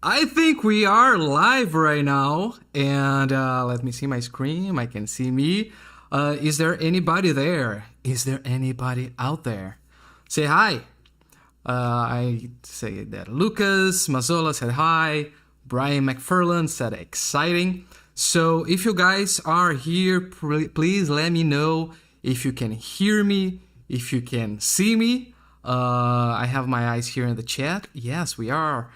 I think we are live right now, and let me see my screen. I can see me. Is there anybody there? Is there anybody out there? Say hi. I say that Lucas Mazzola said hi. Brian McFarland said exciting. So if you guys are here, please let me know if you can hear me, if you can see me. I have my eyes here in the chat. Yes, we are.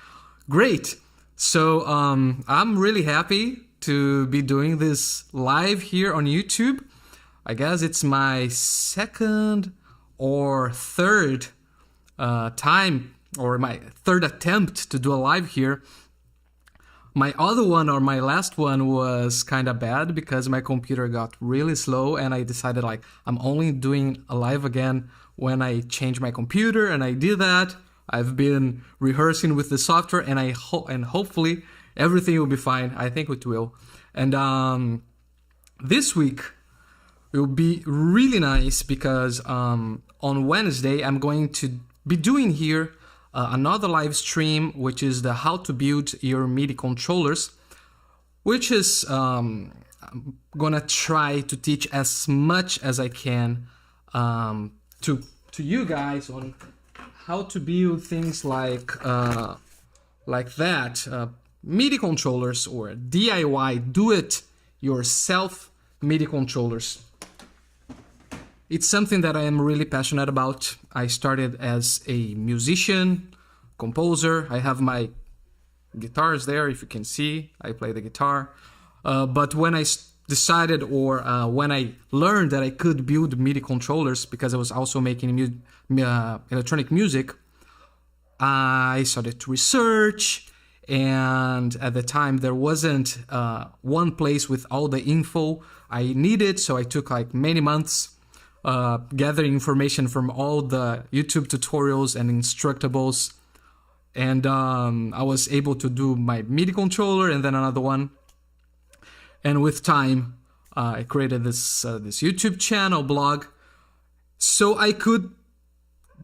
Great. So I'm really happy to be doing this live here on YouTube. I guess it's my second or third time, or my third attempt to do a live here. My other one, or my last one, was kind of bad because my computer got really slow, and I decided like I'm only doing a live again when I change my computer, and I did that. I've been rehearsing with the software, and hopefully everything will be fine. I think it will. And this week will be really nice because on Wednesday I'm going to be doing here another live stream, which is the how to build your MIDI controllers, which is I'm gonna try to teach as much as I can to you guys on how to build things like that, MIDI controllers, or DIY, do-it-yourself MIDI controllers. It's something that I am really passionate about. I started as a musician, composer. I have my guitars there, if you can see. I play the guitar. But when I decided, or when I learned that I could build MIDI controllers, because I was also making electronic music, I started to research, and at the time there wasn't one place with all the info I needed, so I took like many months gathering information from all the YouTube tutorials and instructables, and I was able to do my MIDI controller and then another one. And with time, I created this YouTube channel, blog, so I could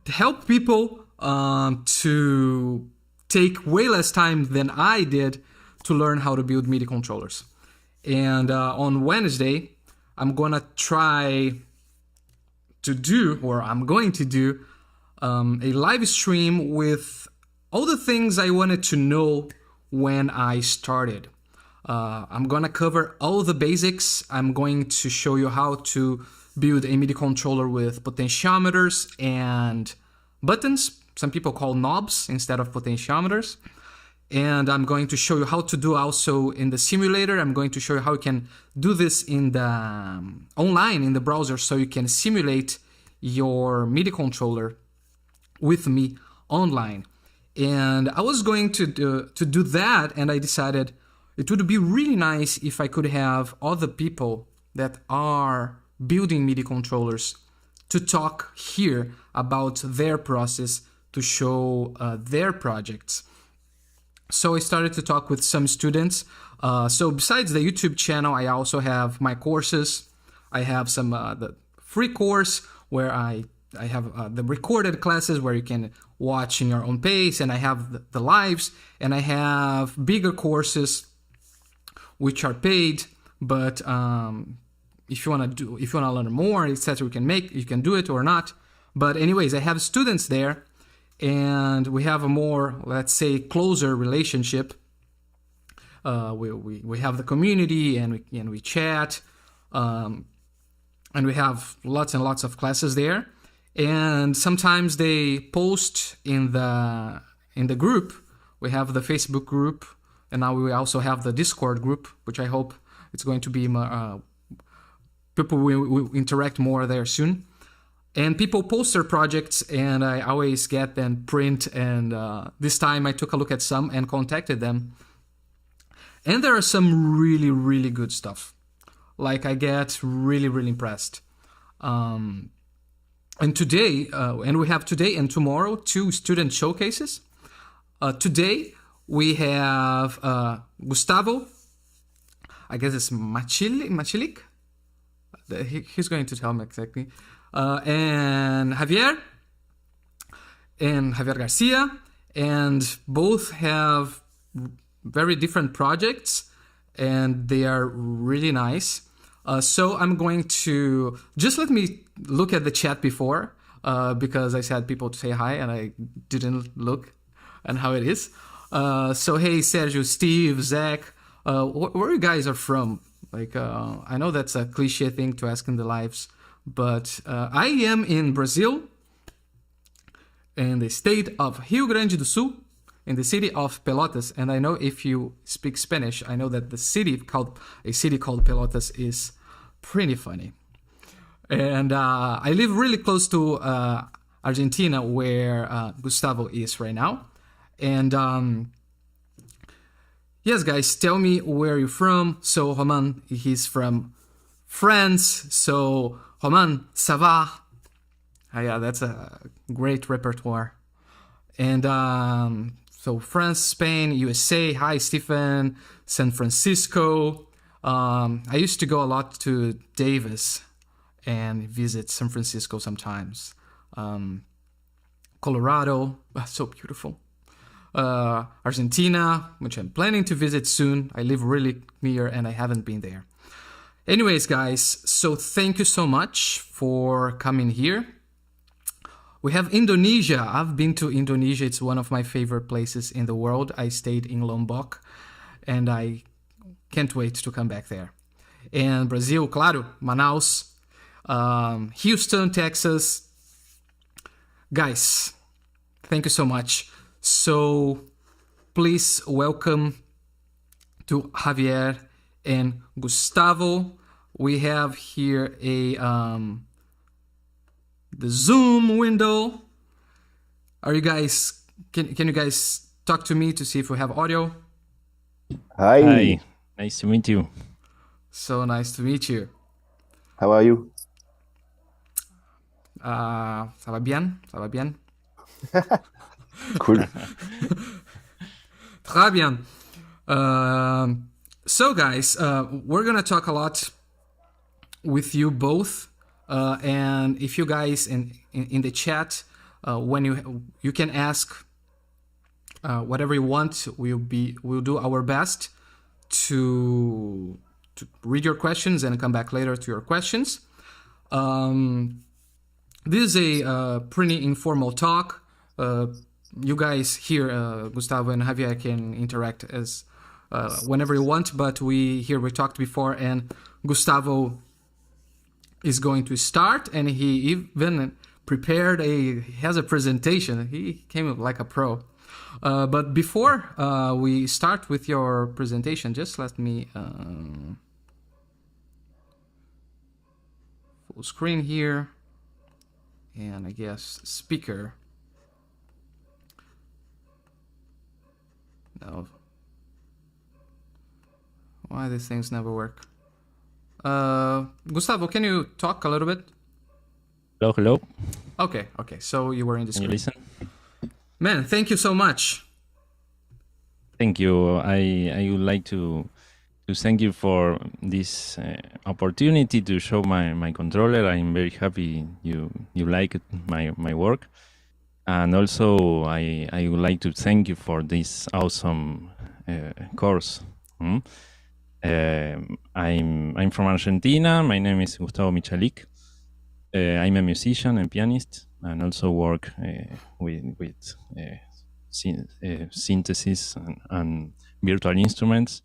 help people to take way less time than I did to learn how to build MIDI controllers. And on Wednesday, I'm gonna try to do, or I'm going to do, a live stream with all the things I wanted to know when I started. I'm gonna cover all the basics. I'm going to show you how to build a MIDI controller with potentiometers and buttons. Some people call knobs instead of potentiometers. And I'm going to show you how to do also in the simulator. I'm going to show you how you can do this in the online in the browser, so you can simulate your MIDI controller with me online. And I was going to do that, and I decided it would be really nice if I could have other people that are building MIDI controllers to talk here about their process, to show their projects. So I started to talk with some students. So besides the YouTube channel, I also have my courses. I have some the free course where I have the recorded classes where you can watch in your own pace, and I have the lives, and I have bigger courses which are paid. But if you wanna learn more, etc., you can do it or not. But anyways, I have students there, and we have a more, let's say, closer relationship. We have the community, and we chat, and we have lots and lots of classes there. And sometimes they post in the group. We have the Facebook group, and now we also have the Discord group, which I hope it's going to be people will interact more there soon. And people post their projects, and I always get them print. And this time I took a look at some and contacted them. And there are some really, really good stuff. Like, I get really, really impressed. And today, and we have today and tomorrow 2 student showcases. Today we have Gustavo, I guess it's Michalik. He's going to tell me exactly. And Xavier Garcia, and both have very different projects, and they are really nice. So I'm going to just let me look at the chat before, because I said people to say hi and I didn't look and how it is. So hey, Sergio, Steve, Zach, where you guys are from? Like, I know that's a cliche thing to ask in the lives, but I am in Brazil, in the state of Rio Grande do Sul, in the city of Pelotas. And I know if you speak Spanish, I know that a city called Pelotas is pretty funny. And I live really close to Argentina, where Gustavo is right now. And yes, guys, tell me where you're from. So Roman, he's from France. So Roman, ça va? Yeah, that's a great repertoire. And so France, Spain, USA. Hi, Stephen. San Francisco. I used to go a lot to Davis and visit San Francisco sometimes. Colorado, so beautiful. Argentina, which I'm planning to visit soon. I live really near and I haven't been there. Anyways, guys, so thank you so much for coming here. We have Indonesia. I've been to Indonesia. It's one of my favorite places in the world. I stayed in Lombok and I can't wait to come back there. And Brazil, claro, Manaus, Houston, Texas. Guys, thank you so much. So please welcome to Xavier and Gustavo. We have here the Zoom window. Are you guys, can you guys talk to me to see if we have audio? Hi. Hi, nice to meet you. So nice to meet you. How are you? Ça va bien? Ça va bien? Cool. Très bien. So guys, we're gonna talk a lot with you both, and if you guys in the chat, when you can ask whatever you want, we'll do our best to read your questions and come back later to your questions. This is a pretty informal talk. You guys here, Gustavo and Javier, can interact as whenever you want, but we talked before, and Gustavo is going to start, and he even prepared has a presentation. He came like a pro. But before we start with your presentation, just let me full screen here, and I guess speaker. No. Why these things never work? Gustavo, can you talk a little bit? Hello. Okay. So you were in the Can you screen. listen? Man, thank you so much. Thank you. I would like to thank you for this opportunity to show my controller. I'm very happy you like my work, and also I would like to thank you for this awesome course. I'm from Argentina. My name is Gustavo Michalik. I'm a musician and pianist, and also work with synthesis and virtual instruments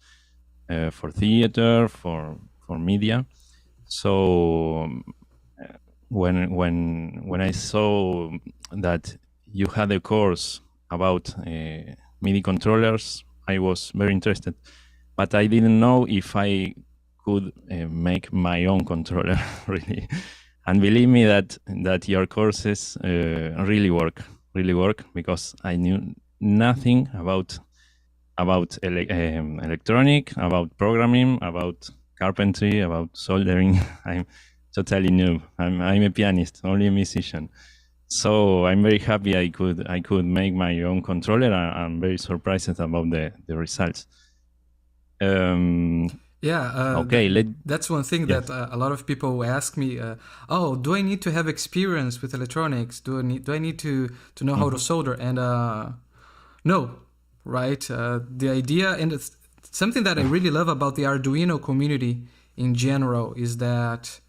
for theater, for media. So when I saw that you had a course about MIDI controllers, I was very interested, but I didn't know if I could make my own controller really. And believe me that your courses really work, because I knew nothing about electronic, about programming, about carpentry, about soldering. I'm totally new. I'm a pianist, only a musician. So I'm very happy I could make my own controller. I'm very surprised about the results. Okay, that's one thing that a lot of people ask me. Do I need to have experience with electronics? Do I need to know how to solder? And no, right? The idea, and it's something that I really love about the Arduino community in general, is that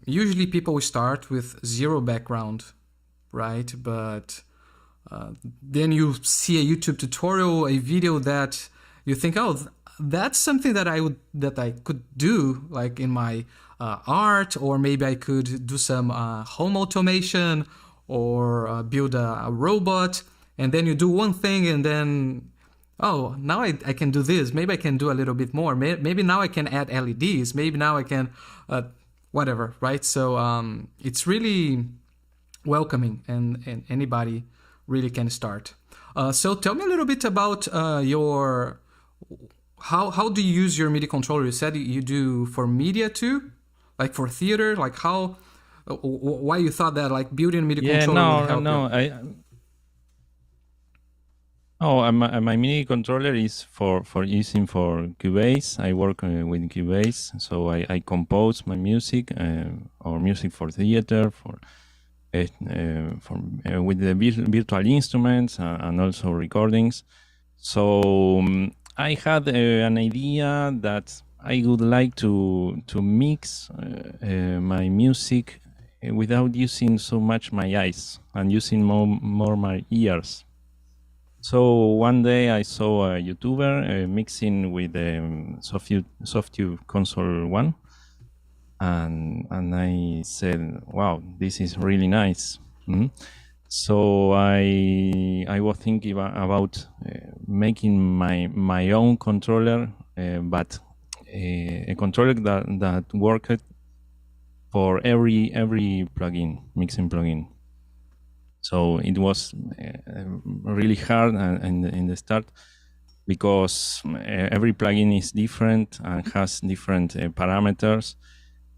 usually people start with zero background, right? But then you see a YouTube tutorial, a video that you think, oh, that's something that I could do, like in my art, or maybe I could do some home automation, or build a robot. And then you do one thing, and then, oh, now I can do this. Maybe I can do a little bit more. Maybe now I can add LEDs. Maybe now I can, whatever, right? So it's really welcoming, and anybody really can start. So tell me a little bit about your, how do you use your MIDI controller? You said you do for media too, like for theater. Like how, why you thought that like building a MIDI controller would help you? My MIDI controller is for using for Cubase. I work with Cubase, so I compose my music or music for theater, with the virtual instruments and also recordings. So I had an idea that I would like to mix my music without using so much my eyes and using more my ears. So one day I saw a YouTuber mixing with Softube Console 1, and I said, "Wow, this is really nice." Mm-hmm. So I was thinking about making my own controller, but a controller that worked for every mixing plugin. So it was really hard in the start, because every plugin is different and has different parameters,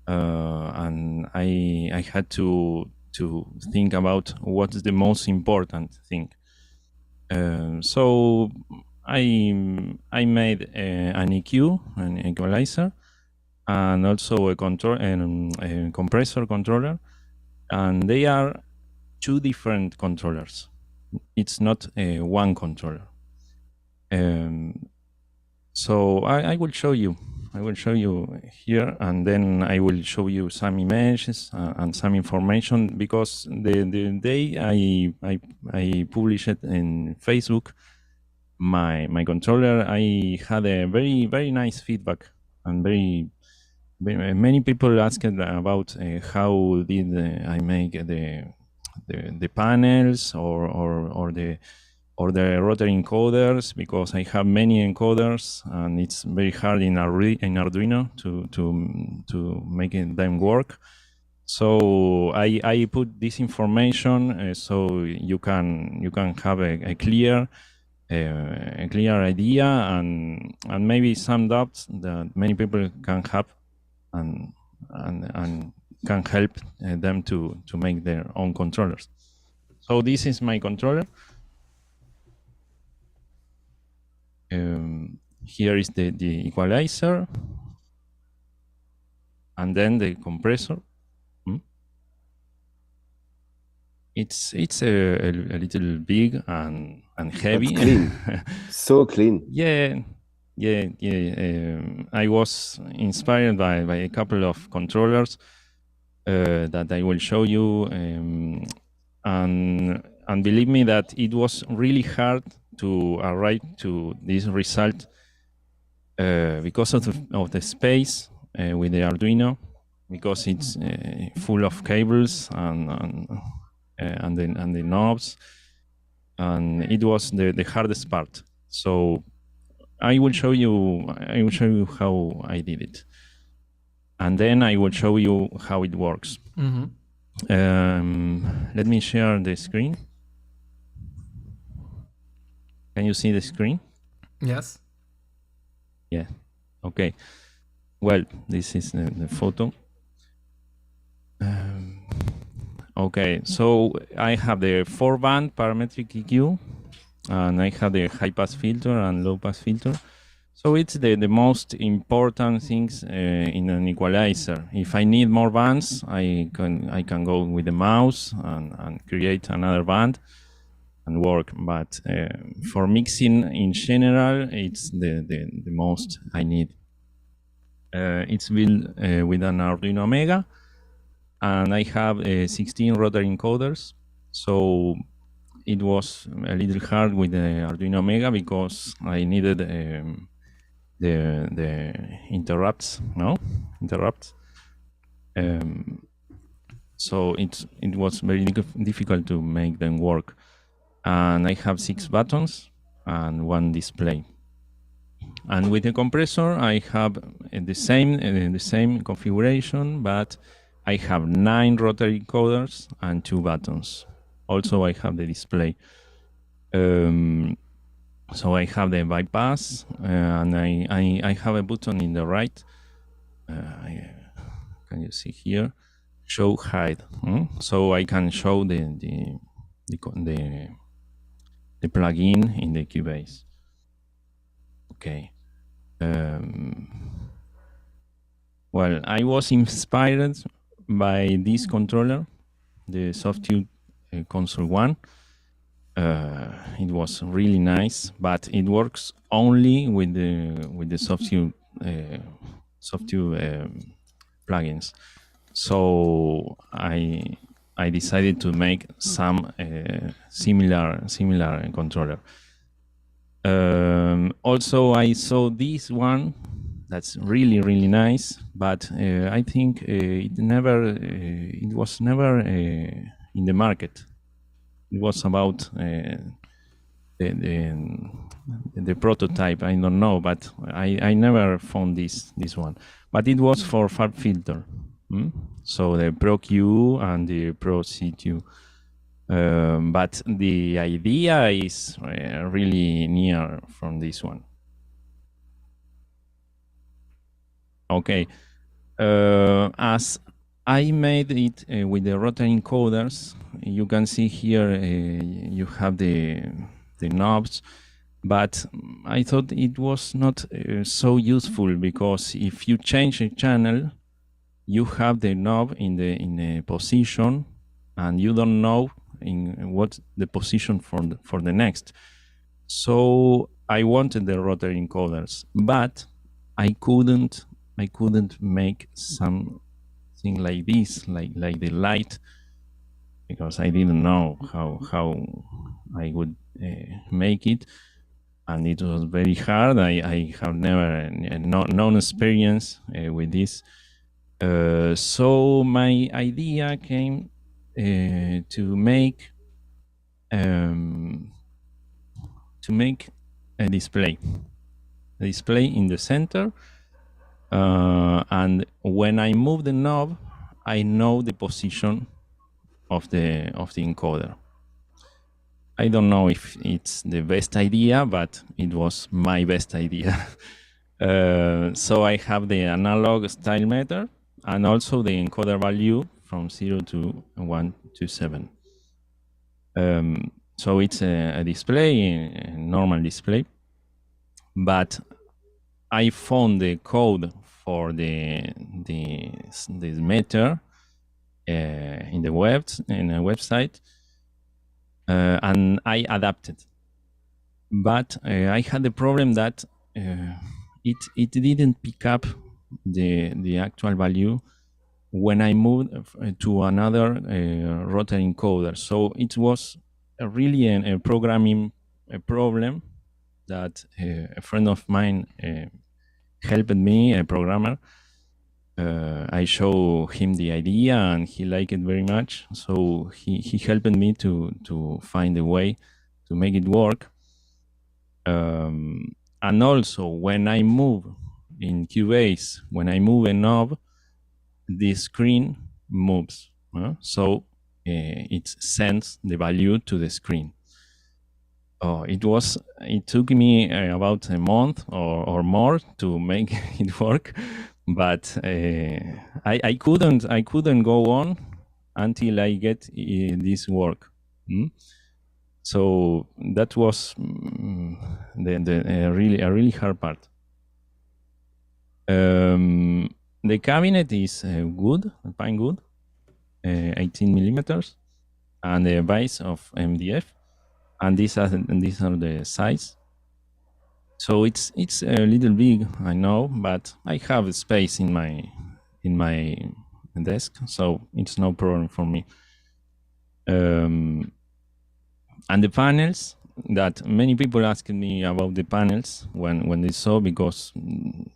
and I had to think about what's the most important thing. So I made an EQ, an equalizer, and also a compressor controller, and they are two different controllers. It's not one controller. So I will show you. I will show you here, and then I will show you some images and some information, because the day I published it in Facebook, my controller, I had a very nice feedback, and many people asked about how did I make the panels or the rotary encoders, because I have many encoders and it's very hard in Arduino to make them work. So I put this information so you can have a clear idea and maybe some doubts that many people can have and can help them to make their own controllers. So this is my controller. Here is the equalizer, and then the compressor. It's a little big and heavy. That's clean. So clean. Yeah. I was inspired by a couple of controllers that I will show you, and believe me that it was really hard to arrive to this result because of the space with the Arduino, because it's full of cables and the knobs, and it was the hardest part. So I will show you how I did it, and then I will show you how it works. Let me share the screen. Can you see the screen? Yes. Yeah. Okay. Well, this is the photo. Okay, so I have the 4-band parametric EQ, and I have the high-pass filter and low-pass filter. So it's the most important things in an equalizer. If I need more bands, I can go with the mouse and create another band. and work. But for mixing in general, it's the most I need. It's built with an Arduino Mega, and I have 16 rotary encoders. So it was a little hard with the Arduino Mega because I needed the interrupts. So it was very difficult to make them work. And I have 6 buttons and 1 display. And with the compressor, I have the same configuration, but I have 9 rotary encoders and 2 buttons. Also, I have the display. So I have the bypass, and I have a button in the right. Can you see here? Show hide. So I can show the plugin in the Cubase. Okay. Well, I was inspired by this controller, the Softube Console 1. It was really nice, but it works only with the Softube plugins. So I decided to make some similar controller. Also, I saw this one that's really nice, but I think it was never in the market. It was about the prototype. I don't know, but I never found this one. But it was for far filter. So the Pro Q and the Pro C2. But the idea is really near from this one. Okay, as I made it with the rotary encoders, you can see here you have the knobs, but I thought it was not so useful, because if you change a channel, you have the knob in a position, and you don't know in what the position for the next. So I wanted the rotary encoders, but I couldn't make something like this, like the light, because I didn't know how I would make it, and it was very hard. I have never no experience with this. So my idea came to make a display in the center, and when I move the knob, I know the position of the encoder. I don't know if it's the best idea, but it was my best idea. So I have the analog style meter and also the encoder value from 0 to 127. So it's a display, a normal display, but I found the code for the meter in a website, and I adapted. But I had the problem that it didn't pick up the actual value when I moved to another rotary encoder. So it was really a programming problem that a friend of mine helped me, a programmer. I showed him the idea and he liked it very much. So he helped me to find a way to make it work. And also when I move in Cubase, when I move a knob, the screen moves. So it sends the value to the screen. It took me about a month or more to make it work, but I couldn't go on until I get this work. So that was a really hard part. The cabinet is good, fine good, 18 millimeters, and a base of MDF. and these are the size. So it's a little big, I know, but I have space in my desk, so it's no problem for me. And the panels, that many people asked me about the panels when they saw, because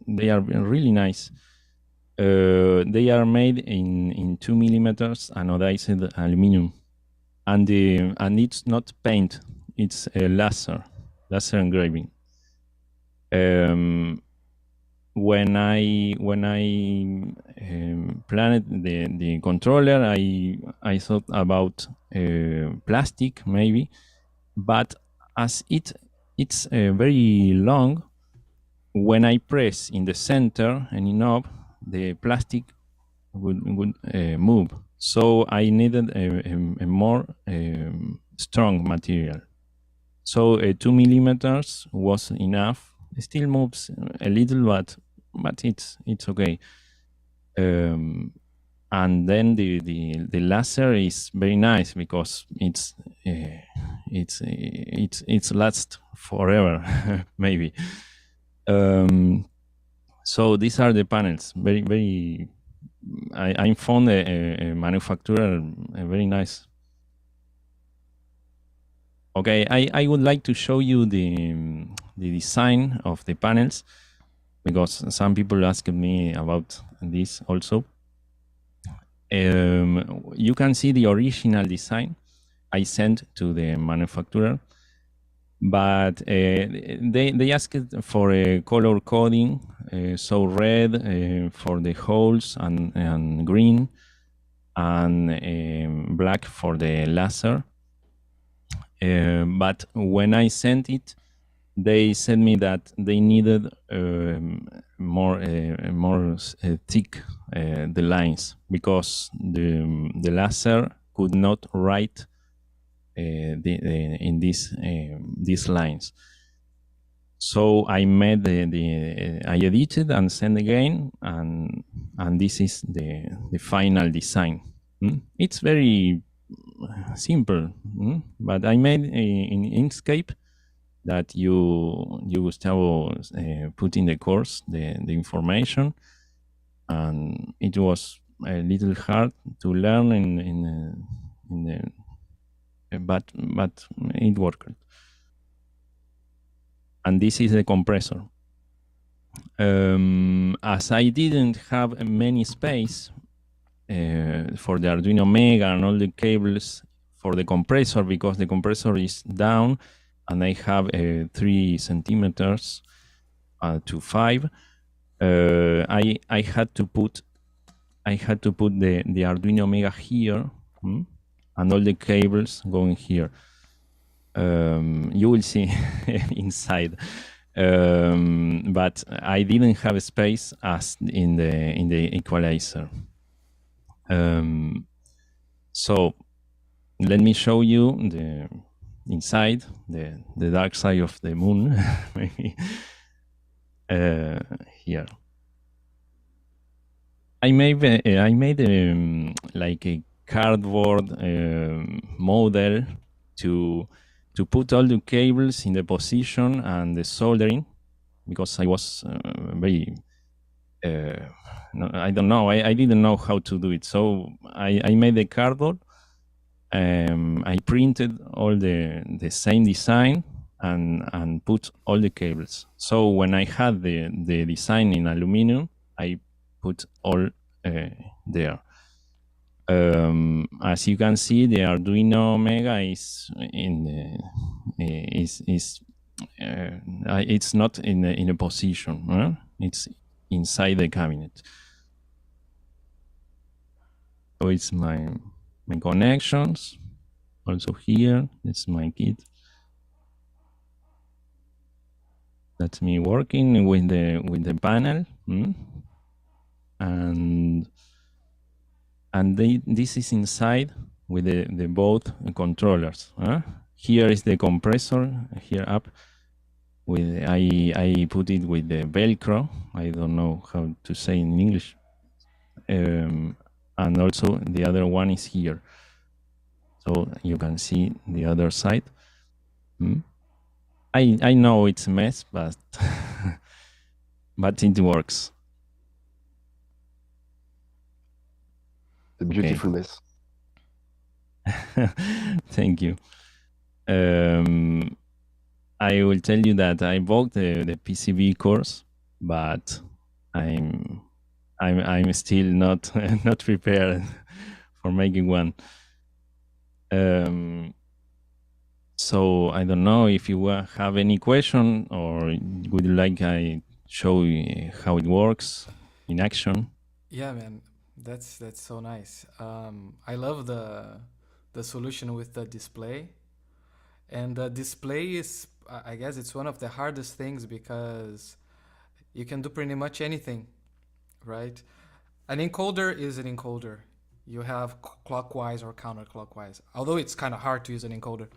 they are really nice. They are made in 2 millimeters anodized aluminum, and it's not paint; it's a laser engraving. When I planned the controller, I thought about plastic maybe, but as it's very long, when I press in the center any knob, the plastic would move. So I needed a more strong material. So 2 millimeters was enough. It still moves a little, but it's okay. And then the laser is very nice because it's lasts forever maybe. So these are the panels. Very. I found a manufacturer very nice. Okay, I would like to show you the design of the panels, because some people asked me about this also. You can see the original design I sent to the manufacturer, but they asked for a color coding, so red for the holes and green, and black for the laser. But when I sent it, they said me that they needed more thick the lines, because the laser could not write in these lines. So I made I edited and sent again, and this is the final design. It's very simple, but I made in Inkscape that you Gustavo put in the course the information, and it was a little hard to learn but it worked. And this is the compressor. As I didn't have many space for the Arduino Mega and all the cables for the compressor, because the compressor is down and I have 3 centimeters to 5, I had to put the Arduino Mega here, and all the cables going here. You will see inside, but I didn't have space as in the equalizer. So let me show you the inside, the dark side of the moon, maybe here. I made like a cardboard model to put all the cables in the position and the soldering, because I was very I don't know, I didn't know how to do it. So I made the cardboard. I printed all the same design and put all the cables. So when I had the design in aluminum, I put all there. As you can see, the Arduino Mega is in it's not in a position. It's inside the cabinet. So it's my connections. Also here, it's my kit. That's me working with the panel, and this is inside with the both controllers. Here is the compressor here up. With I put it with the Velcro. I don't know how to say in English. And also the other one is here. So you can see the other side. I know it's a mess, but but it works. A beautiful mess. Thank you. I will tell you that I bought the PCB course, but I'm still not not prepared for making one. So I don't know if you have any question, or would you like I show you how it works in action? Yeah, man, that's so nice. I love the solution with the display, and the display is, I guess, it's one of the hardest things because you can do pretty much anything, right? An encoder is an encoder. You have clockwise or counterclockwise. Although it's kind of hard to use an encoder,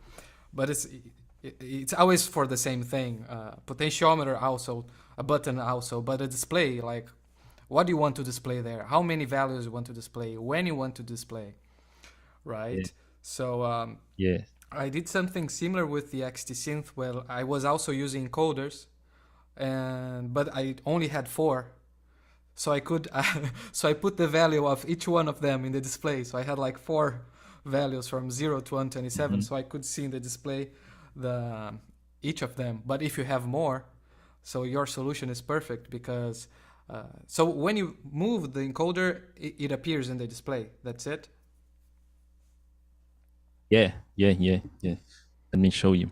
but it's always for the same thing. Potentiometer also, a button also, but a display, like, what do you want to display there? How many values you want to display? When you want to display, right? Yeah. So Yeah. I did something similar with the XT Synth. Well, I was also using encoders, but I only had 4. So I could, so I put the value of each one of them in the display. So I had like 4 values from 0 to 127. So I could see in the display each of them. But if you have more, so your solution is perfect because, so when you move the encoder, it appears in the display. That's it. Yeah. Let me show you.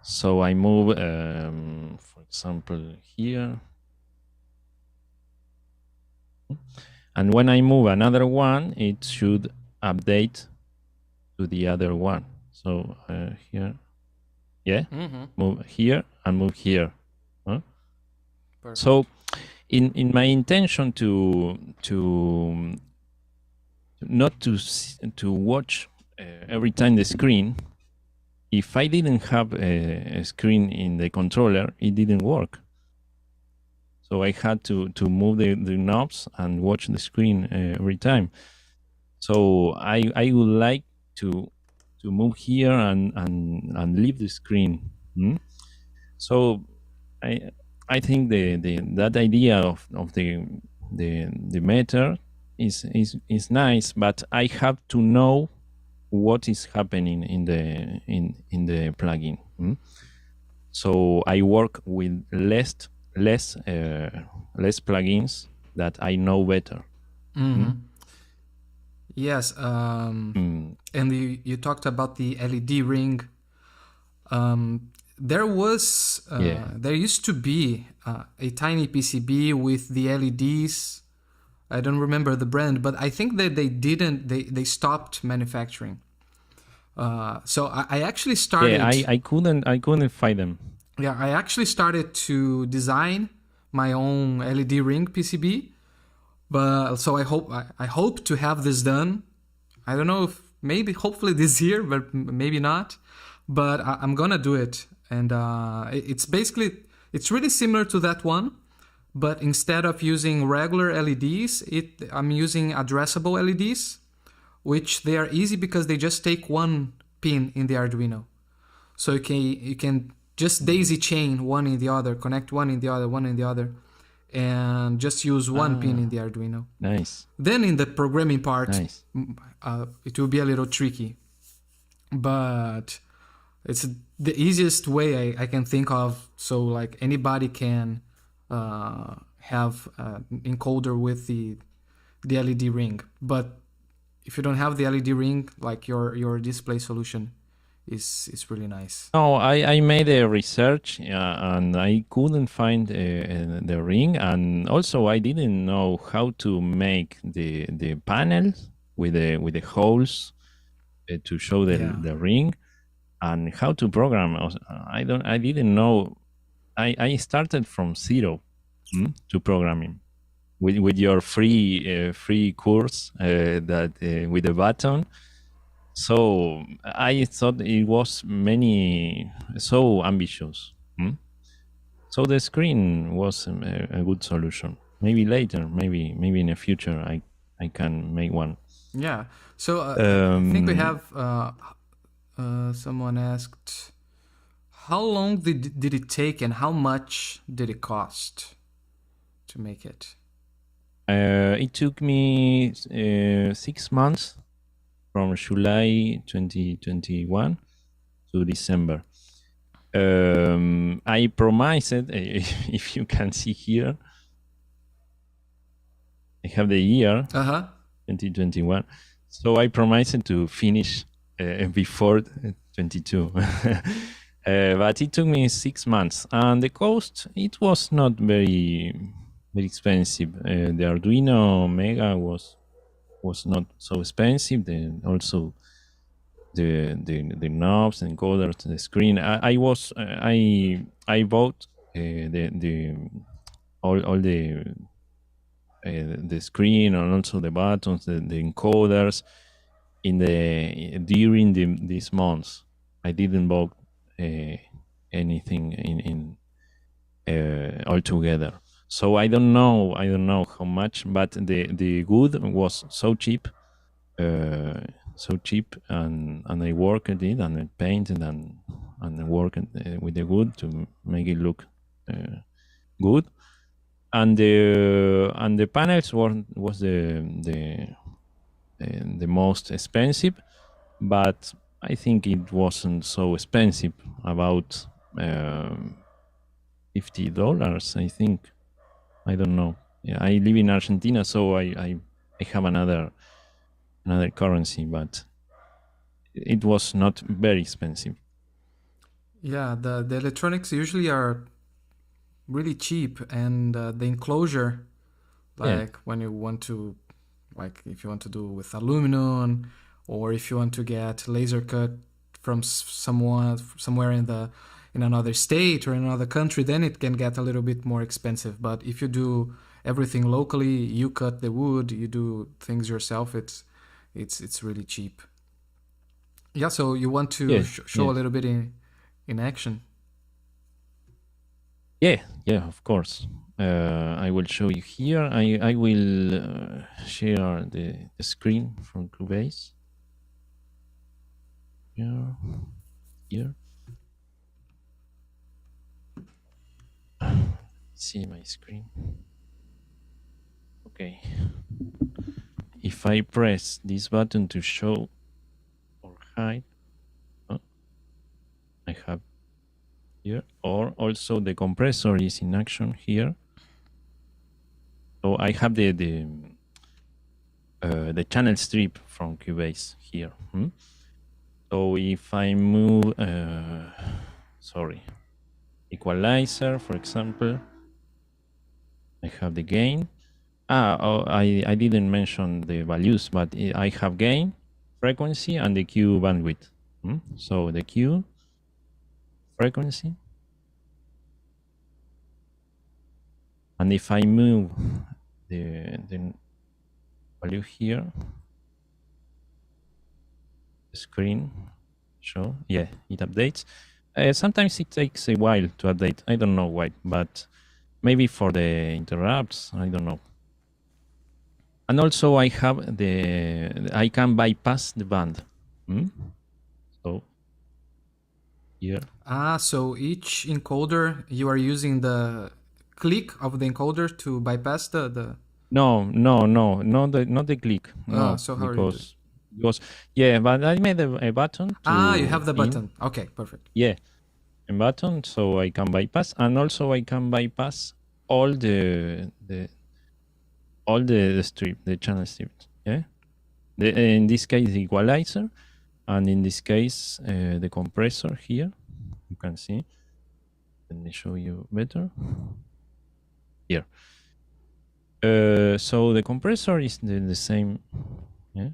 So I move, for example, here. And when I move another one, it should update to the other one. So here, yeah, move here and move here. Huh? So in my intention to not to watch every time the screen, if I didn't have a screen in the controller, it didn't work. So I had to move the knobs and watch the screen every time. So I would like to move here and leave the screen. So I think that idea of the meter is nice, but I have to know what is happening in the plugin. So I work with less plugins that I know better. Yes, and you talked about the LED ring. There used to be a tiny PCB with the LEDs. I don't remember the brand, but I think that they stopped manufacturing. So I actually started. Yeah, I couldn't find them. Yeah, I actually started to design my own LED ring PCB, but so I hope to have this done. I don't know if hopefully this year, but maybe not. But I'm gonna do it, and it's really similar to that one, but instead of using regular LEDs, I'm using addressable LEDs, which they are easy because they just take one pin in the Arduino, so you can just daisy chain one in the other, connect one in the other, one in the other, and just use one pin in the Arduino. Nice. Then in the programming part, it will be a little tricky, but it's the easiest way I can think of. So like anybody can have an encoder with the LED ring, but if you don't have the LED ring, like your display solution is really nice. No, I made a research and I couldn't find the ring, and also I didn't know how to make the panel with the holes to show the ring, and how to program. I didn't know. I started from zero to programming with your free course that with the button. So I thought it was so ambitious. So the screen was a good solution. Maybe later, maybe in the future, I can make one. Yeah. So I think we have Someone asked, how long did it take and how much did it cost to make it? It took me 6 months from July 2021 to December. I promised, if you can see here, I have the year 2021. So I promised to finish before 22. But it took me 6 months, and the cost, it was not very expensive. The Arduino Mega was not so expensive. Also the knobs and encoders, the screen. I bought all the screen and also the buttons, the encoders during these months. I didn't buy anything in altogether. So I don't know how much, but the good was so cheap, and I worked it and I painted and worked with the wood to make it look good. And the panels was the most expensive, but I think it wasn't so expensive, about $50, I think. I don't know. Yeah, I live in Argentina, so I have another currency, but it was not very expensive. Yeah, the electronics usually are really cheap, and the enclosure, like when you want to, like if you want to do with aluminum, or if you want to get laser cut from somewhere in another state or in another country, then it can get a little bit more expensive. But if you do everything locally, you cut the wood, you do things yourself, it's really cheap. Yeah, so you want to show a little bit in action? Yeah, of course. I will show you here. I will share the screen from Cubase. Here. See my screen. Okay. If I press this button to show or hide, I have here, or also the compressor is in action here. So I have the channel strip from Cubase here. So if I move, equalizer, for example, I have the gain. I didn't mention the values, but I have gain, frequency, and the Q bandwidth. So the Q, frequency, and if I move the value here, the screen it updates. Sometimes it takes a while to update. I don't know why, but maybe for the interrupts, I don't know. And also I have I can bypass the band. So here. So each encoder, you are using the click of the encoder to bypass the... No, not the click. No, so how are you doing? Because but I made a button. You have the button. Okay, perfect. Yeah, a button, so I can bypass, and also I can bypass all the strip, the channel strips. Yeah, in this case the equalizer, and in this case the compressor here. You can see. Let me show you better. Here. So the compressor is the same. Yeah.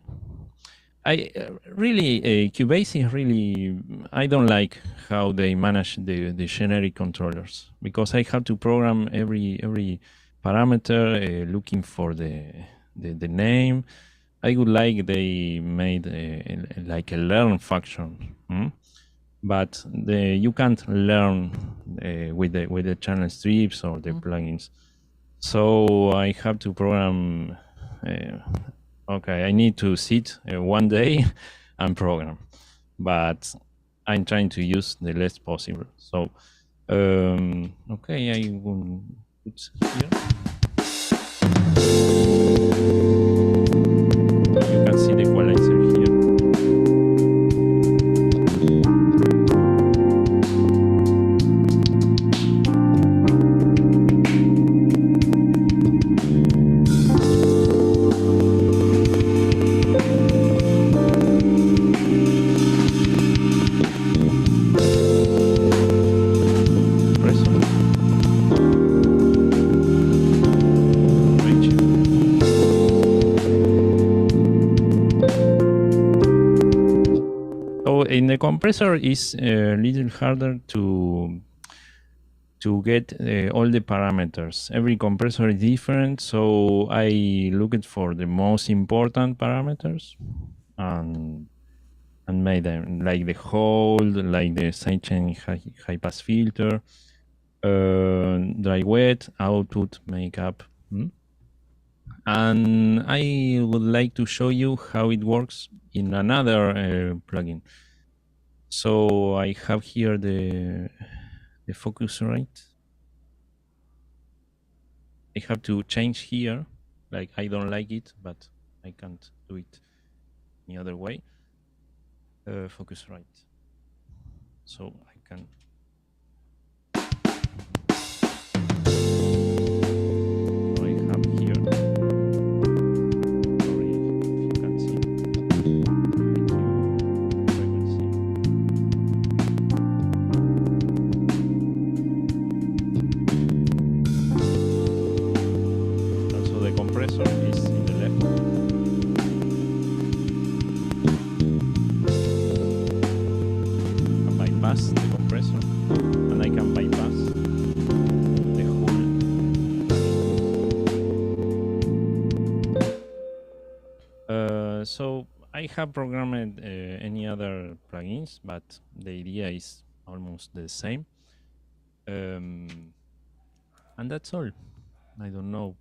I really Cubase is really, I don't like how they manage the generic controllers, because I have to program every parameter looking for the name. I would like they made like a learn function, but you can't learn with the channel strips or the plugins. So I have to program. Okay, I need to sit one day and program. but I'm trying to use the less possible. So, okay, I will put here. You can see the equalizer here. In the compressor is a little harder to get all the parameters. Every compressor is different, so I looked for the most important parameters and made them, like the hold, like the sidechain high pass filter, dry wet, output, makeup. And I would like to show you how it works in another plugin. So I have here the focus rate. I have to change here, like I don't like it, but I can't do it any other way. Focus rate. So I can. So I have here. Sorry if you can see. Compressor is in the left. I can bypass the compressor and I can bypass the whole. So I have programmed any other plugins, but the idea is almost the same. And that's all. I don't know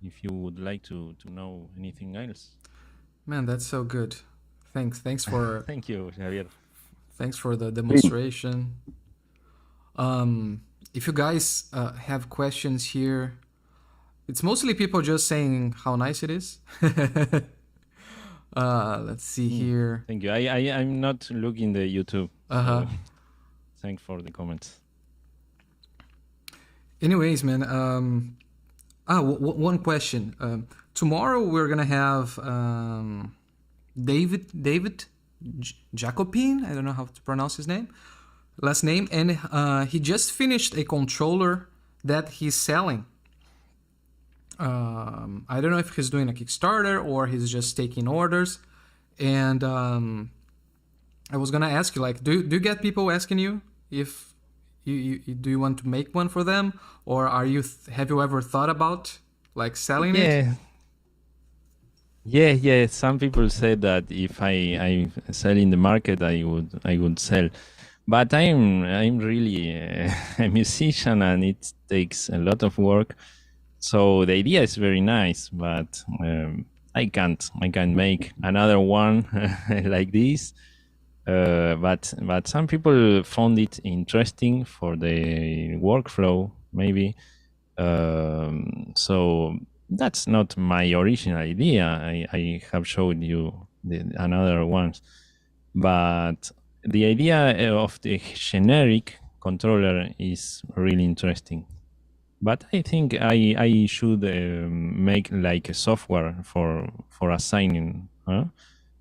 if you would like to know anything else. Man, that's so good. Thanks for thank you, Xavier. Thanks for the demonstration. If you guys have questions here, it's mostly people just saying how nice it is. Let's see here. Thank you. I'm not looking the YouTube. So thanks for the comments. Anyways, man. One question. Tomorrow we're gonna have David Jacopin. I don't know how to pronounce his last name, and he just finished a controller that he's selling. I don't know if he's doing a Kickstarter or he's just taking orders. And I was gonna ask you, like, do you get people asking you if do you want to make one for them, or have you ever thought about like selling it? Yeah. Some people said that if I sell in the market, I would sell, but I'm really a musician and it takes a lot of work. So the idea is very nice, but I can't make another one like this. But some people found it interesting for the workflow, maybe. So that's not my original idea. I have showed you another ones, but the idea of the generic controller is really interesting. But I think I should make like a software for assigning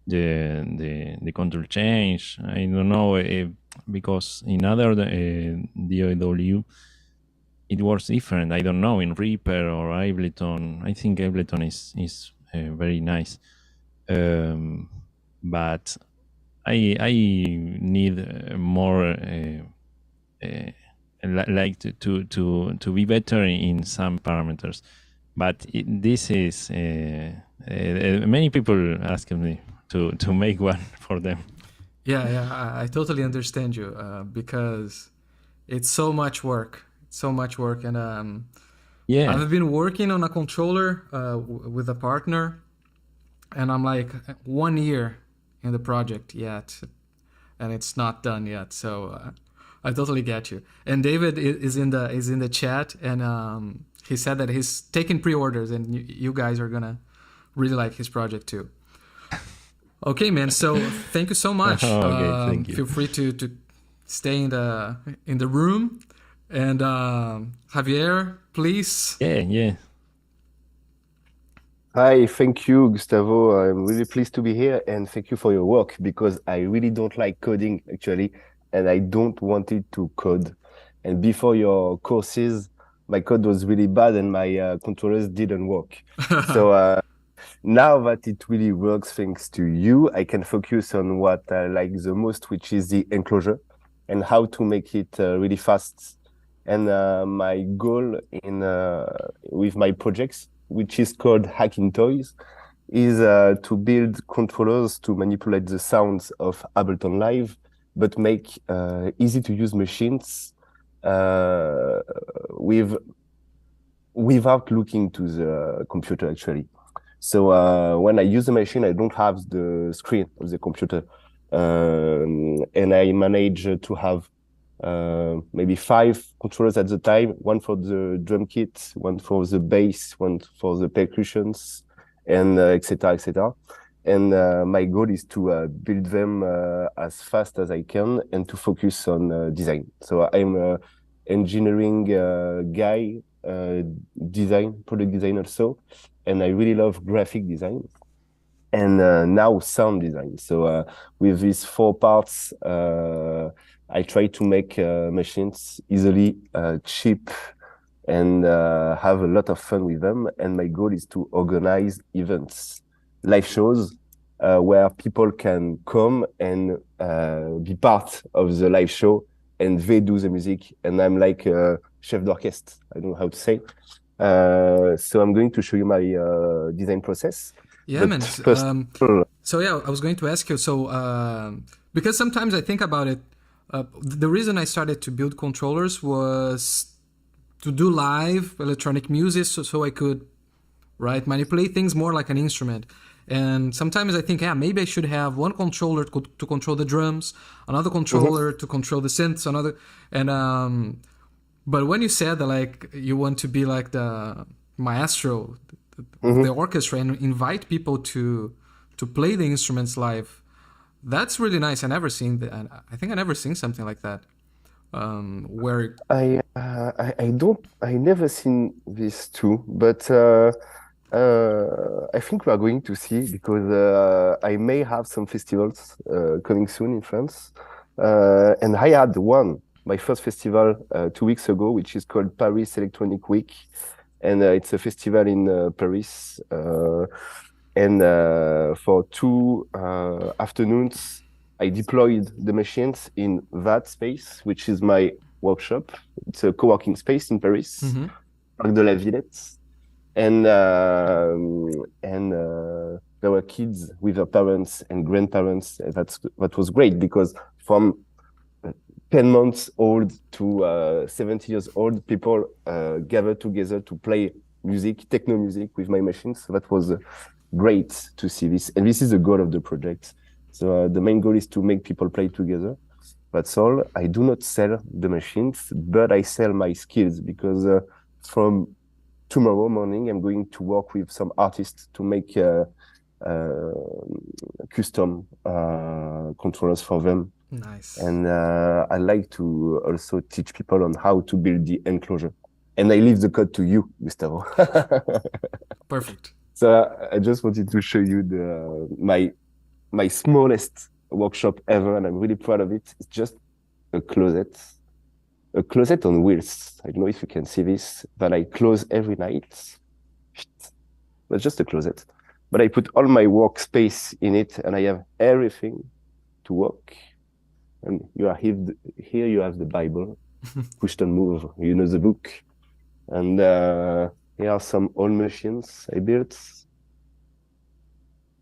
the control change. I don't know because in other DAW it works different. I don't know in Reaper or Ableton. I think Ableton is very nice, but I need more like to be better in some parameters. But this is many people ask me to make one for them. Yeah, I totally understand you because it's so much work. And I've been working on a controller with a partner, and I'm like 1 year in the project yet. and it's not done yet. So I totally get you. And David is in the chat, and he said that he's taking pre-orders, and you guys are gonna really like his project too. Okay, man. So thank you so much. Okay, thank you. Feel free to stay in the room, and Javier, please. Yeah. Hi, thank you, Gustavo. I'm really pleased to be here, and thank you for your work, because I really don't like coding, actually, and I don't want it to code. And before your courses, my code was really bad and my controllers didn't work. So now that it really works thanks to you, I can focus on what I like the most, which is the enclosure and how to make it really fast. And my goal with my projects, which is called Hacking Toys, is to build controllers to manipulate the sounds of Ableton Live, but make easy to use machines without looking to the computer, actually. So when I use the machine, I don't have the screen of the computer. And I manage to have maybe 5 controllers at the time, one for the drum kit, one for the bass, one for the percussions, and etc., etc. And my goal is to build them as fast as I can and to focus on design. So I'm an engineering guy, product design also, and I really love graphic design and now sound design. So with these 4 parts, I try to make machines easily, cheap, and have a lot of fun with them. And my goal is to organize events, live shows, where people can come and be part of the live show, and they do the music. And I'm like a chef d'orchestre, I don't know how to say. So I'm going to show you my design process. Yeah, man. So yeah, I was going to ask you, so because sometimes I think about it, the reason I started to build controllers was to do live electronic music, so I could, right, manipulate things more like an instrument. And sometimes I think, maybe I should have one controller to control the drums, another controller to control the synths, but when you said that, like, you want to be like the maestro of the orchestra and invite people to play the instruments live, that's really nice. I never seen that. I think I never seen something like that. Where I never seen this too, but I think we are going to see, because I may have some festivals coming soon in France, and I had my first festival 2 weeks ago, which is called Paris Electronic Week, and it's a festival in Paris. And for 2 afternoons, I deployed the machines in that space, which is my workshop. It's a co-working space in Paris, Parc de la Villette. And there were kids with their parents and grandparents. That was great, because from 10 months old to 70 years old, people gathered together to play music, techno music, with my machines. So that was great to see this. And this is the goal of the project. So the main goal is to make people play together. That's all. I do not sell the machines, but I sell my skills, because from tomorrow morning, I'm going to work with some artists to make custom controllers for them. Nice. And I like to also teach people on how to build the enclosure. And I leave the code to you, Gustavo. Perfect. So I just wanted to show you my smallest workshop ever, and I'm really proud of it. It's just a closet on wheels. I don't know if you can see this, but I close every night. That's just a closet. But I put all my workspace in it, and I have everything to work. And here you have the Bible, Push and Move, you know the book. And here are some old machines I built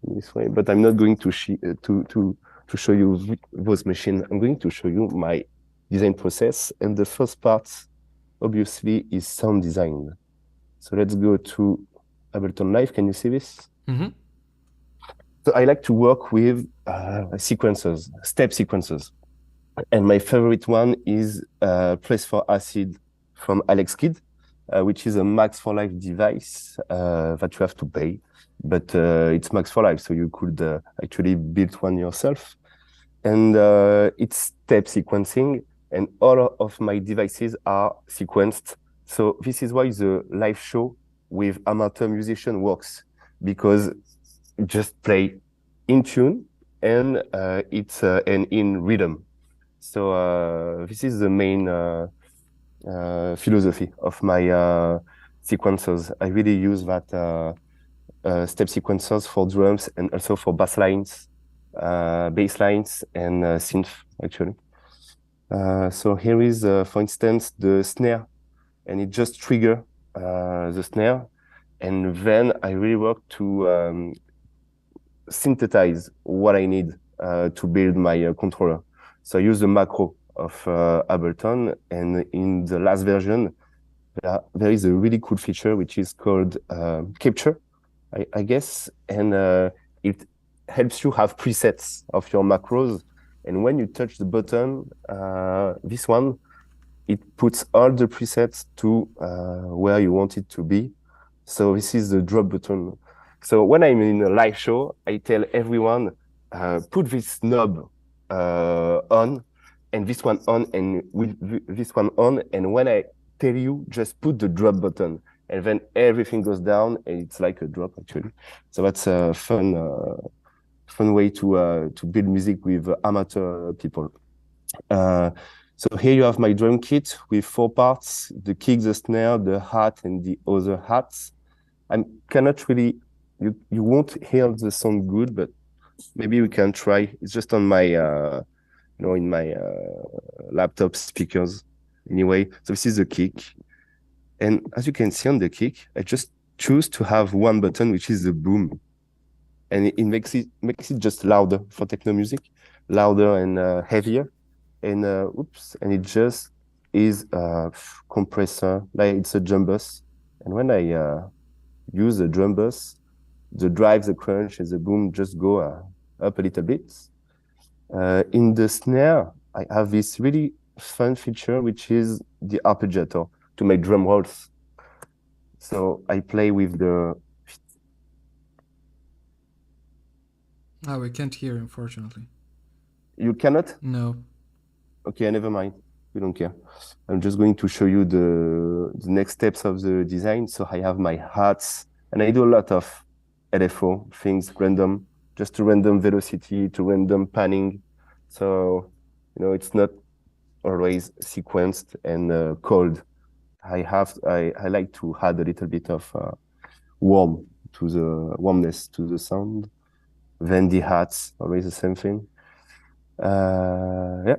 this way, but I'm not going to show you those machines. I'm going to show you my design process. And the first part, obviously, is sound design. So let's go to Ableton Live. Can you see this? So I like to work with sequencers, step sequencers. And my favorite one is Place for Acid from Alex Kidd, which is a Max for Life device that you have to pay, but it's Max for Life, so you could actually build one yourself. And it's step sequencing, and all of my devices are sequenced. So this is why the live show with amateur musician works, because you just play in tune and it's and in rhythm. So this is the main philosophy of my sequencers. I really use that step sequencers for drums and also for bass lines, bass lines, and synth, actually. So here is, for instance, the snare, and it just trigger the snare, and then I really work to synthesize what I need to build my controller. So I use the macro of Ableton, and in the last version, there is a really cool feature which is called capture, I guess, and it helps you have presets of your macros. And when you touch the button, this one, it puts all the presets to where you want it to be. So this is the drop button. So when I'm in a live show, I tell everyone, put this knob on, and this one on, and with this one on. And when I tell you, just put the drop button, and then everything goes down, and it's like a drop, actually. So that's a fun way to build music with amateur people. So here you have my drum kit with 4 parts: the kick, the snare, the hat, and the other hats. I cannot really, you won't hear the sound good, but maybe we can try. It's just on my, in my laptop speakers anyway. So this is the kick. And as you can see on the kick, I just choose to have one button, which is the boom. And it makes it just louder for techno music, louder and heavier. And and it just is a compressor, like it's a drum bus. And when I use the drum bus, the drive, the crunch, and the boom just go up a little bit. In the snare, I have this really fun feature, which is the arpeggiator to make drum rolls. So I play with the... Oh, we can't hear, unfortunately. You cannot? No. Okay, never mind. We don't care. I'm just going to show you the next steps of the design. So I have my hats, and I do a lot of LFO things, random, just to random velocity, to random panning. So, it's not always sequenced and cold. I like to add a little bit of warmness to the sound. Then the hats, always the same thing. Yeah.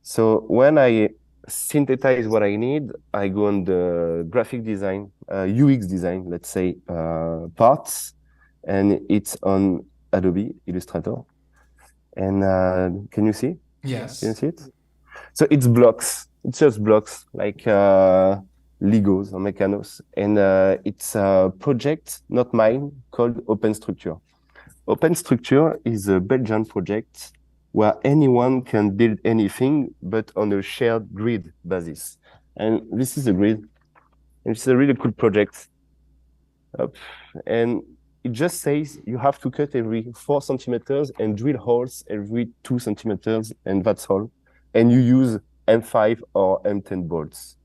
So when I synthesize what I need, I go on the graphic design, UX design, let's say, parts, and it's on Adobe Illustrator. And can you see? Yes. Can you see it? So it's blocks. It's just blocks, like Legos or Mechanos. And it's a project, not mine, called Open Structure. Open Structure is a Belgian project where anyone can build anything, but on a shared grid basis. And this is a grid, and it's a really cool project. And it just says you have to cut every 4 centimeters and drill holes every 2 centimeters, and that's all. And you use M5 or M10 bolts.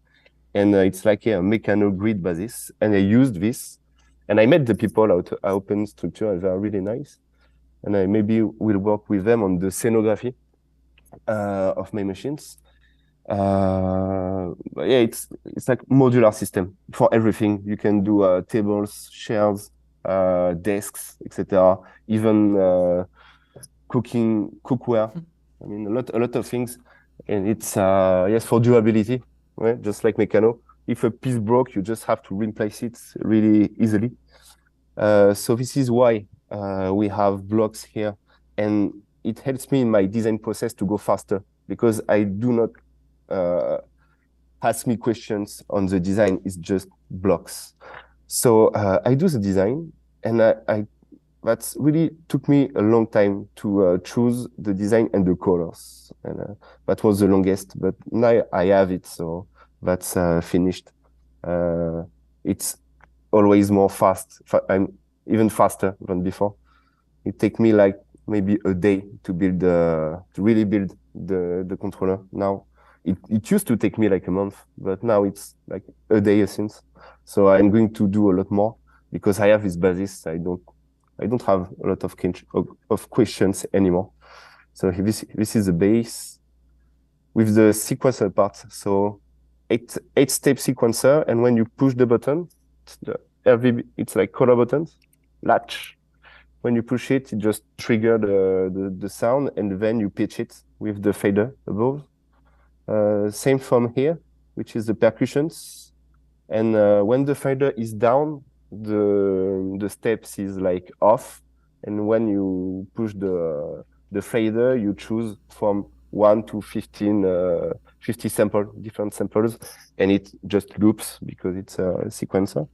And it's like a mechano grid basis. And I used this, and I met the people out at Open Structure, and they are really nice. And I maybe will work with them on the scenography of my machines. But yeah, it's like modular system for everything. You can do tables, chairs, desks, etc. Even cookware. I mean, a lot of things. And it's yes, for durability, right? Just like Mechano. If a piece broke, you just have to replace it really easily. So this is why we have blocks here, and it helps me in my design process to go faster, because I do not ask me questions on the design. It's just blocks. So I do the design, and I that's really took me a long time to choose the design and the colors, and that was the longest. But now I have it, so that's finished. It's always more fast. I'm even faster than before. It take me like maybe a day to build to really build the controller. Now it used to take me like a month, but now it's like a day since. So I'm going to do a lot more because I have this basis. I don't have a lot of questions anymore. So this is the base with the sequencer part. So eight-step sequencer, and when you push the button, it's like color buttons, latch. When you push it, it just triggers the sound, and then you pitch it with the fader above. Same from here, which is the percussions. And when the fader is down, the steps is like off. And when you push the fader, you choose from 1 to 15, 50 different samples, and it just loops because it's a sequencer.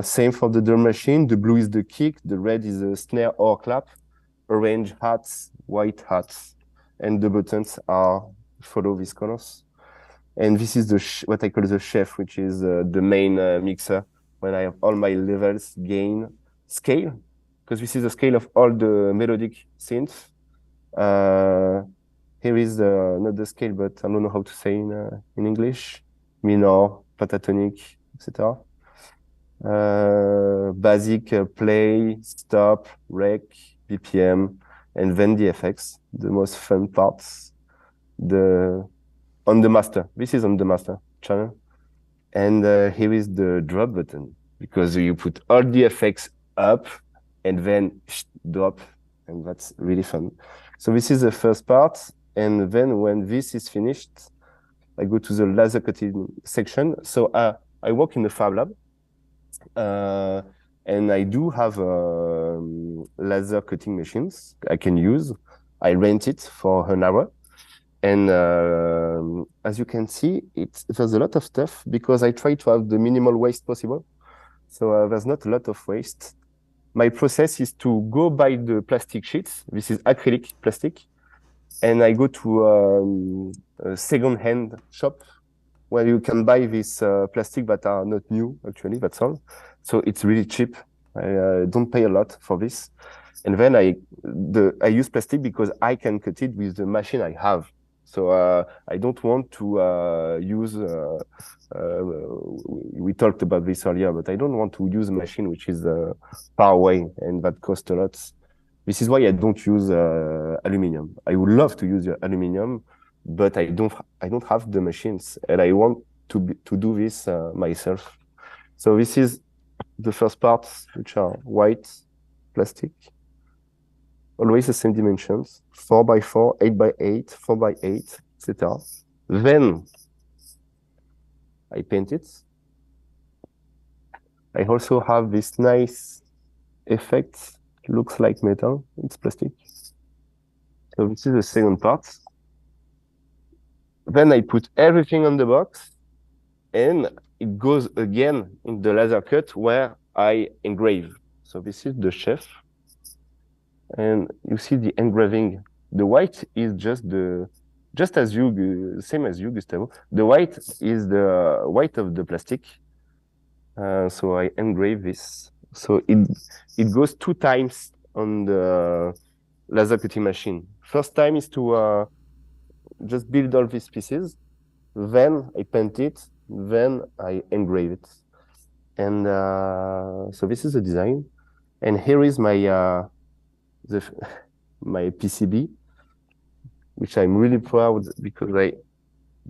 Same for the drum machine. The blue is the kick, the red is a snare or clap, orange hats, white hats, and the buttons follow these colors. And this is what I call the chef, which is the main mixer when I have all my levels, gain, scale, because this is the scale of all the melodic synths. Here is not the scale, but I don't know how to say in English, minor, pentatonic, etc. Basic play, stop, rec, BPM, and then the effects, the most fun parts, on the master. This is on the master channel. And here is the drop button, because you put all the effects up and then drop, and that's really fun. So this is the first part. And then when this is finished, I go to the laser cutting section. So I work in the Fab Lab. And I do have laser cutting machines I can use. I rent it for an hour. And as you can see, there's a lot of stuff because I try to have the minimal waste possible. So there's not a lot of waste. My process is to go buy the plastic sheets. This is acrylic plastic. And I go to a second-hand shop where you can buy this plastic that are not new, actually, that's all. So it's really cheap. I don't pay a lot for this. And then I use plastic because I can cut it with the machine I have. So I don't want to use, we talked about this earlier, but I don't want to use a machine which is far away and that costs a lot. This is why I don't use aluminum. I would love to use aluminum, but I don't have the machines, and I want to do this myself. So this is the first parts, which are white plastic, always the same dimensions, 4x4, 8x8, 4x8, etc. Then I paint it. I also have this nice effect. Looks like metal, it's plastic. So this is the second part. Then I put everything on the box, and it goes again in the laser cut where I engrave. So this is the chef. And you see the engraving. The white is just as you, same as you, Gustavo. The white is the white of the plastic. So I engrave this. So it goes 2 times on the laser cutting machine. First time is to just build all these pieces. Then I paint it. Then I engrave it. And so this is the design. And here is my my PCB, which I'm really proud because I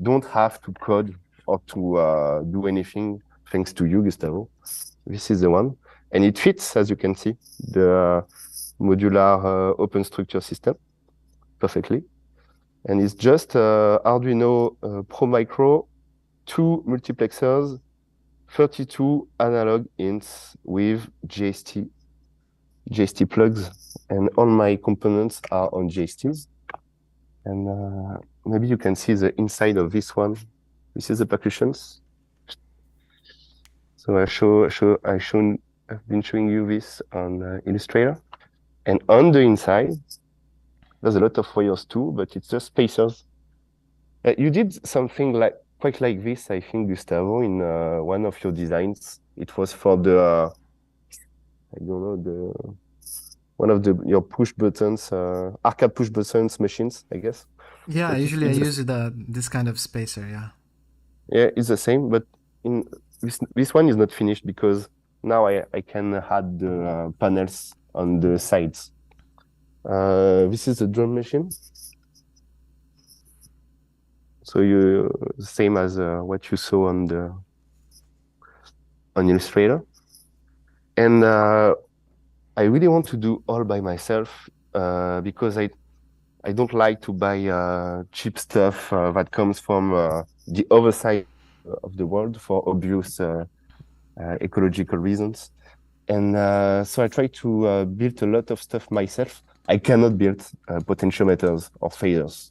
don't have to code or to do anything thanks to you, Gustavo. This is the one. And it fits, as you can see, the modular open structure system perfectly. And it's just Arduino Pro Micro, 2 multiplexers, 32 analog ints with JST plugs, and all my components are on JSTs. And maybe you can see the inside of this one. This is the percussions. So I shown I've been showing you this on Illustrator. And on the inside, there's a lot of wires too, but it's just spacers. You did something quite like this, I think, Gustavo, in one of your designs. It was for the, I don't know, one of your push buttons, arcade push buttons machines, I guess. Yeah, But usually I use this kind of spacer, yeah. Yeah, it's the same, but in this one is not finished because now I can add the panels on the sides. This is the drum machine. So same as what you saw on Illustrator. And I really want to do all by myself because I don't like to buy cheap stuff that comes from the other side of the world for obvious ecological reasons. And so I try to build a lot of stuff myself. I cannot build potentiometers or faders,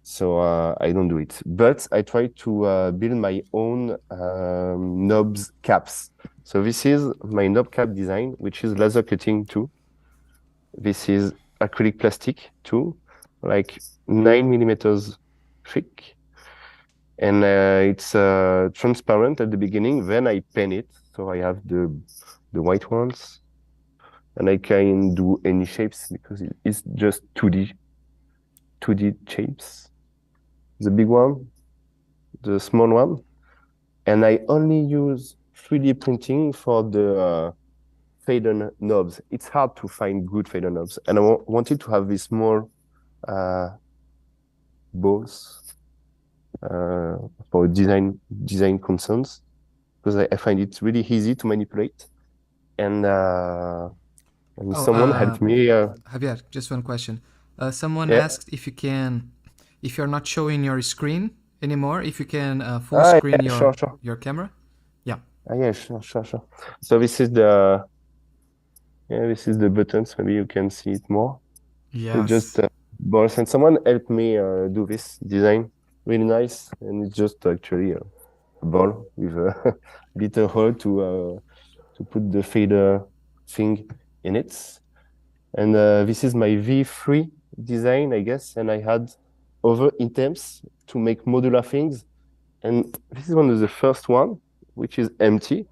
so I don't do it. But I try to build my own knobs caps. So this is my knob cap design, which is laser cutting too. This is acrylic plastic too, like 9 millimeters thick. And it's transparent at the beginning, then I paint it. So I have the white ones, and I can do any shapes because it's just 2D shapes. The big one, the small one, and I only use 3D printing for the fader knobs. It's hard to find good fader knobs, and I wanted to have these small balls for design concerns because I find it really easy to manipulate. And someone helped me. Javier, just one question. Someone asked if you're not showing your screen anymore, if you can full screen your camera. Yeah. Yeah, sure. So this is the buttons. Maybe you can see it more. Yeah. Just balls, and someone helped me do this design. Really nice, and it's just actually a ball with a little hole to put the fader thing in it. And this is my V3 design, I guess, and I had other items to make modular things. And this is one of the first one, which is empty,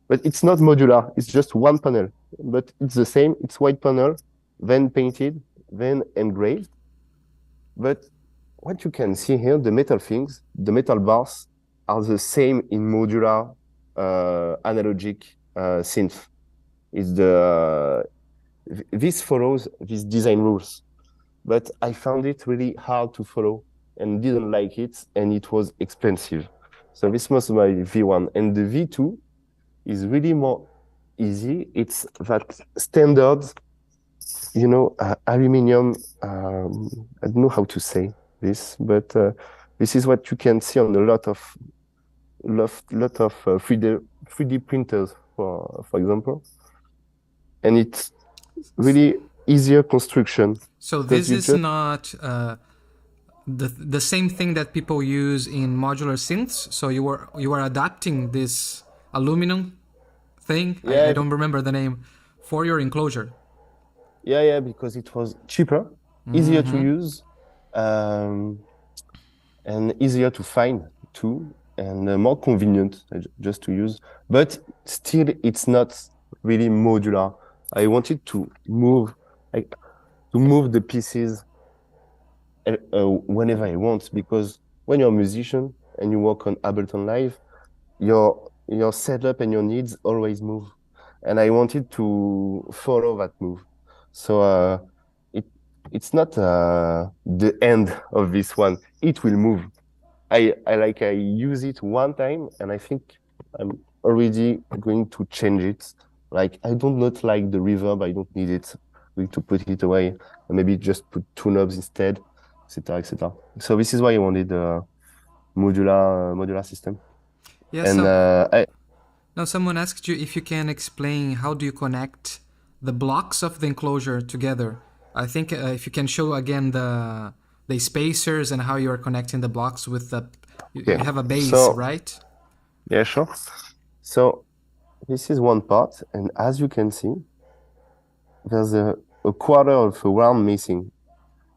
but it's not modular. It's just one panel, but it's the same. It's white panel, then painted, then engraved. But what you can see here, the metal things, the metal bars are the same in modular analogic synth. This follows these design rules, but I found it really hard to follow and didn't like it, and it was expensive. So this was my V1, and the V2 is really more easy. It's that standard, aluminum. I don't know how to say this, but this is what you can see on a lot of 3D printers, for example, and it's really easier construction. So this is not the same thing that people use in modular synths. So you were adapting this aluminum thing. I don't remember the name for your enclosure. Yeah, because it was cheaper, easier to use, and easier to find too, and more convenient just to use. But still, it's not really modular. I wanted to move the pieces whenever I want, because when you're a musician and you work on Ableton Live, your setup and your needs always move, and I wanted to follow that move. So it's not the end of this one. It will move. I use it one time, and I think I'm already going to change it. Like, I do not like the reverb. I don't need it. We need to put it away, and maybe just put 2 knobs instead, etc., etc. So this is why I wanted a modular system. Yeah. And now someone asked you if you can explain how do you connect the blocks of the enclosure together. I think if you can show again the spacers and how you are connecting the blocks with you have a base, right? Yeah, sure. So this is one part, and as you can see, there's a quarter of a round missing.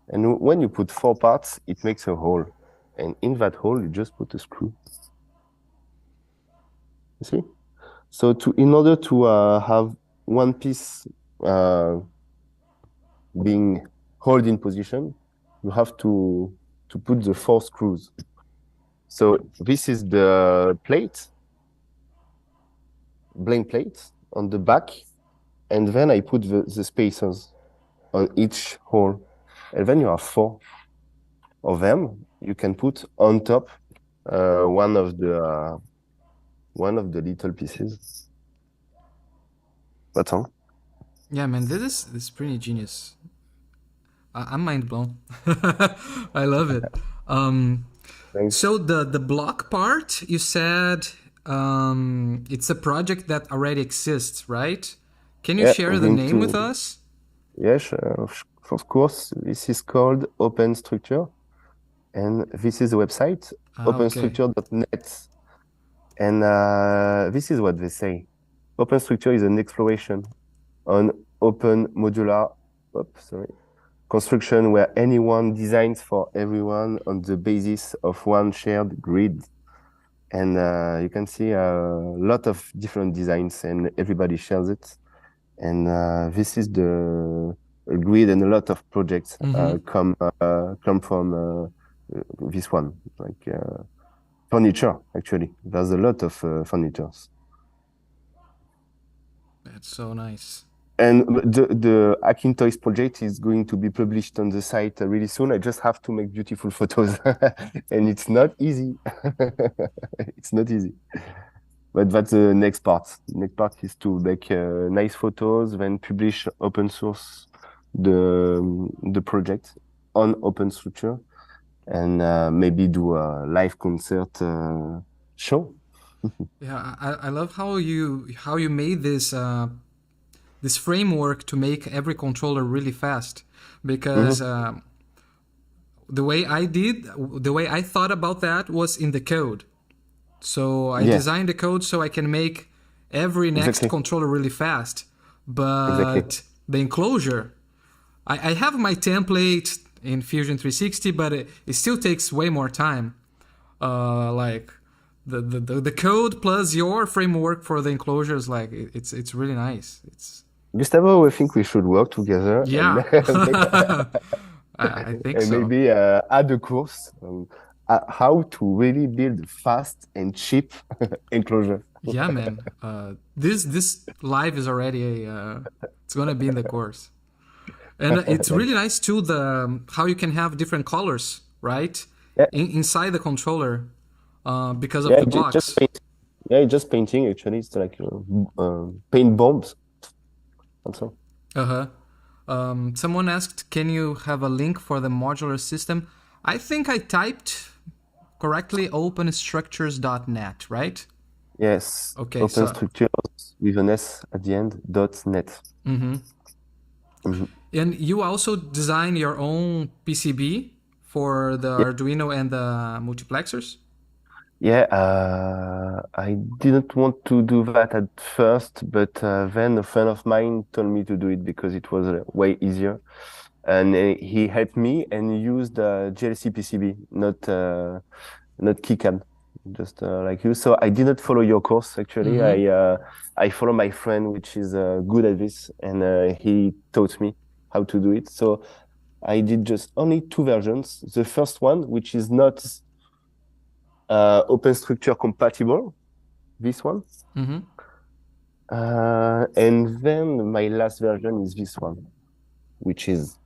And when you put 4 parts, it makes a hole. And in that hole, you just put a screw. You see? So in order to have one piece being held in position, you have to put the 4 screws. So this is the plate, blank plate on the back, and then I put the spacers on each hole. And then you have 4 of them. You can put on top one of the little pieces. That's all. Yeah, man, this is pretty genius. I'm mind blown. I love it. Thanks. So the block part, you said it's a project that already exists, right? Can you share the name with us? Yes, of course. This is called Open Structure, and this is a website, openstructure.net. And this is what they say. Open Structure is an exploration on open modular construction where anyone designs for everyone on the basis of one shared grid. And you can see a lot of different designs, and everybody shares it. And this is the grid, and a lot of projects come from this one, like furniture. Actually, there's a lot of furnitures. That's so nice. And the Hacking Toys project is going to be published on the site really soon. I just have to make beautiful photos, and it's not easy. It's not easy. But that's the next part. The next part is to make nice photos, then publish open source the project on Open Structure, and maybe do a live concert show. Yeah, I love how you made this this framework to make every controller really fast, because the way I thought about that was in the code. So I designed the code so I can make every next controller really fast. But the enclosure, I have my template in Fusion 360, but it still takes way more time. Like the code plus your framework for the enclosures, like it's really nice. Gustavo, I think we should work together. Yeah. I think and so. maybe add a course on how to really build fast and cheap enclosure. Yeah, man. This live is already it's gonna be in the course, and it's really nice too. How you can have different colors, right? Yeah. Inside the controller, because of the blocks. Just painting. Actually, it's like paint bombs. Also. Someone asked, can you have a link for the modular system? I think I typed correctly openstructures.net, right? Yes. Okay. Openstructures with an S at the end, .net. And you also design your own PCB for the Arduino and the multiplexers? Yeah, I didn't want to do that at first, but then a friend of mine told me to do it because it was way easier. And he helped me and used GLC PCB, not KiCad, just like you. So I didn't follow your course, actually. I follow my friend, which is good at this, and he taught me how to do it. So I did just only 2 versions. The first one, which is not Open Structure compatible, this one. And then my last version is this one, which is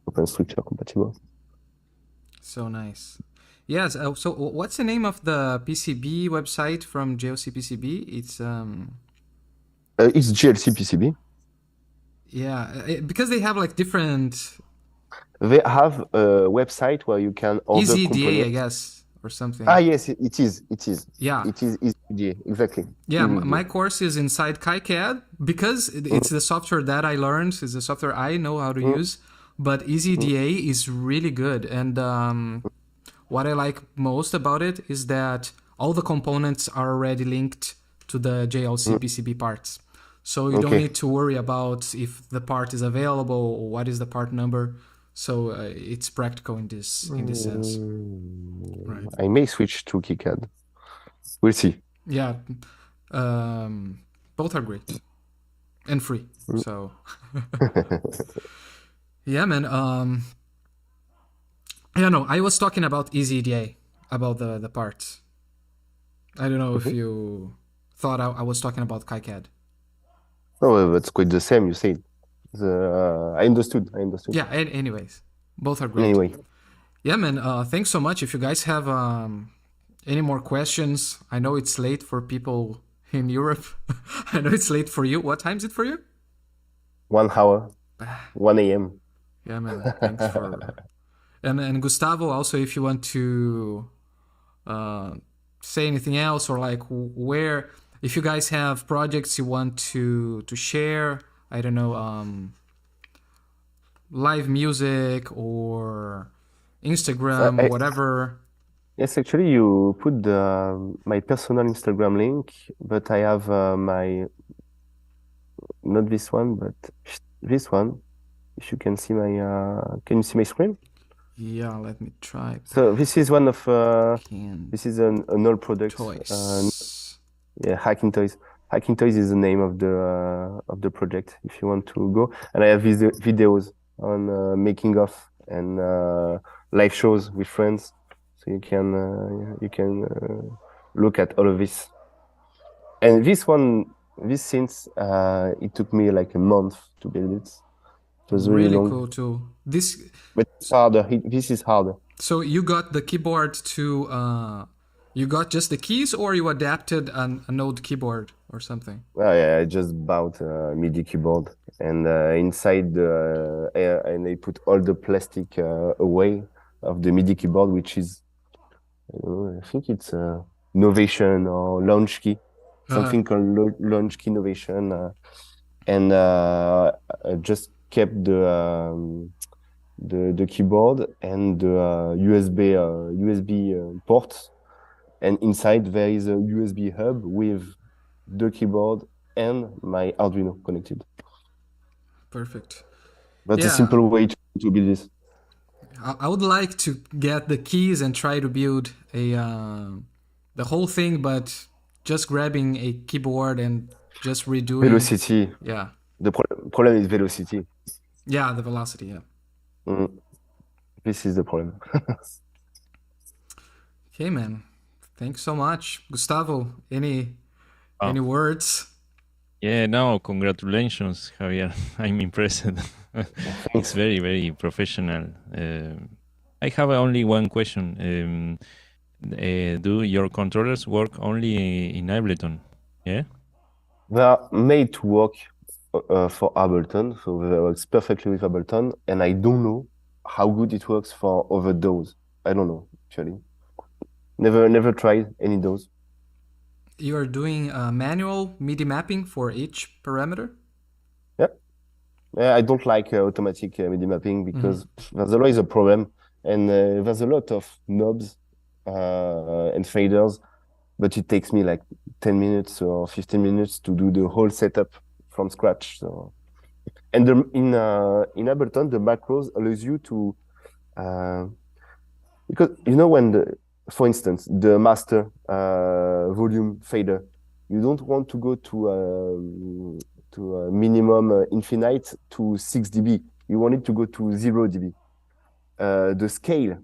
Open Structure compatible. So nice. Yes. So what's the name of the PCB website from JLC PCB? It's GLC PCB. Yeah, because they have like different. They have a website where you can order EZDA, I guess. Or something. Yes, it is. Yeah. It is EZDA, exactly. Yeah, my course is inside KiCad because it's the software that I learned, it's the software I know how to use, but EZDA is really good. And what I like most about it is that all the components are already linked to the JLC PCB parts. So you don't need to worry about if the part is available or what is the part number. So it's practical in this sense. Right. I may switch to KiCad. We'll see. Yeah, both are great and free. So yeah, man. Yeah, no, I was talking about EasyEDA, about the parts. I don't know if you thought I was talking about KiCad. Oh, that's quite the same. You said. I understood. Yeah. Anyways, both are great. Anyway. Yeah, man. Thanks so much. If you guys have any more questions, I know it's late for people in Europe. I know it's late for you. What time is it for you? 1 hour, 1 a.m. Yeah, man. Thanks for. And Gustavo, also, if you want to say anything else, or like where, if you guys have projects you want to share, I don't know, live music or Instagram, whatever. Yes, actually, you put my personal Instagram link, but I have my, not this one, but this one. If you can see my, can you see my screen? Yeah, let me try. So this is one of, this is an old product. Toys. Yeah, Hacking Toys. Hacking Toys is the name of the project, if you want to go. And I have these videos on making of and live shows with friends. So you can look at all of this. And this since it took me like a month to build it. It was really long. Cool too. But it's harder. This is harder. So you got the keyboard to you got just the keys, or you adapted an old keyboard or something? Yeah, I just bought a MIDI keyboard, and inside and I put all the plastic away of the MIDI keyboard, which is, I think it's Novation or Launch Key, something called Launch Key Novation, and I just kept the keyboard and the USB ports, and inside there is a USB hub with the keyboard and my Arduino connected. Perfect. That's a simple way to build this. I would like to get the keys and try to build the whole thing, but just grabbing a keyboard and just redoing. Velocity. Yeah. The problem is velocity. Yeah, the velocity. Yeah. This is the problem. Okay, man. Thanks so much, Gustavo. Any words? Yeah, no, congratulations, Javier. I'm impressed. It's very, very professional. I have only one question. Do your controllers work only in Ableton? Yeah? They are made to work for Ableton, so they works perfectly with Ableton, and I don't know how good it works for other DAWs. I don't know, actually. Never tried any DAWs. You are doing manual MIDI mapping for each parameter? Yeah, I don't like automatic MIDI mapping because there's always a problem, and there's a lot of knobs and faders, but it takes me like 10 minutes or 15 minutes to do the whole setup from scratch. So, and in Ableton, the macros allows you to, because you know when for instance, the master volume fader, you don't want to go to a minimum infinite to 6 dB. You want it to go to 0 dB. The scale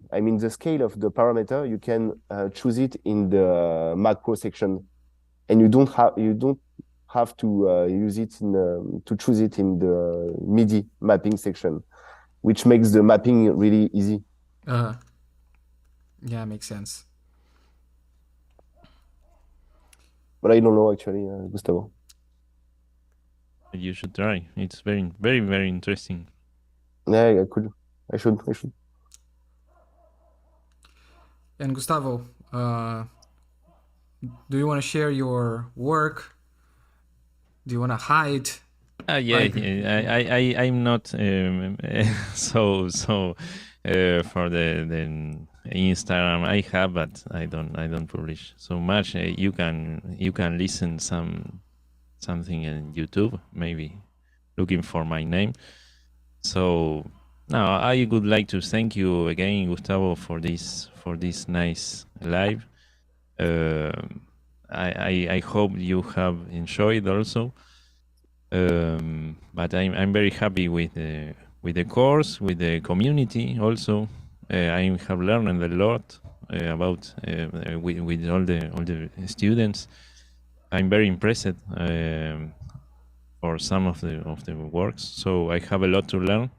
of the parameter, you can choose it in the macro section, and you don't have to use it to choose it in the MIDI mapping section, which makes the mapping really easy. Yeah, makes sense. But I don't know actually, Gustavo. You should try. It's very, very, very interesting. Yeah, I should. And Gustavo, do you want to share your work? Do you want to hide? I'm not so for Instagram I have, but I don't publish so much. You can listen something in YouTube, maybe looking for my name. So now I would like to thank you again, Gustavo, for this nice live. I hope you have enjoyed also. But I'm very happy with the course, with the community also. I have learned a lot about with all the students. I'm very impressed for some of the works, so I have a lot to learn,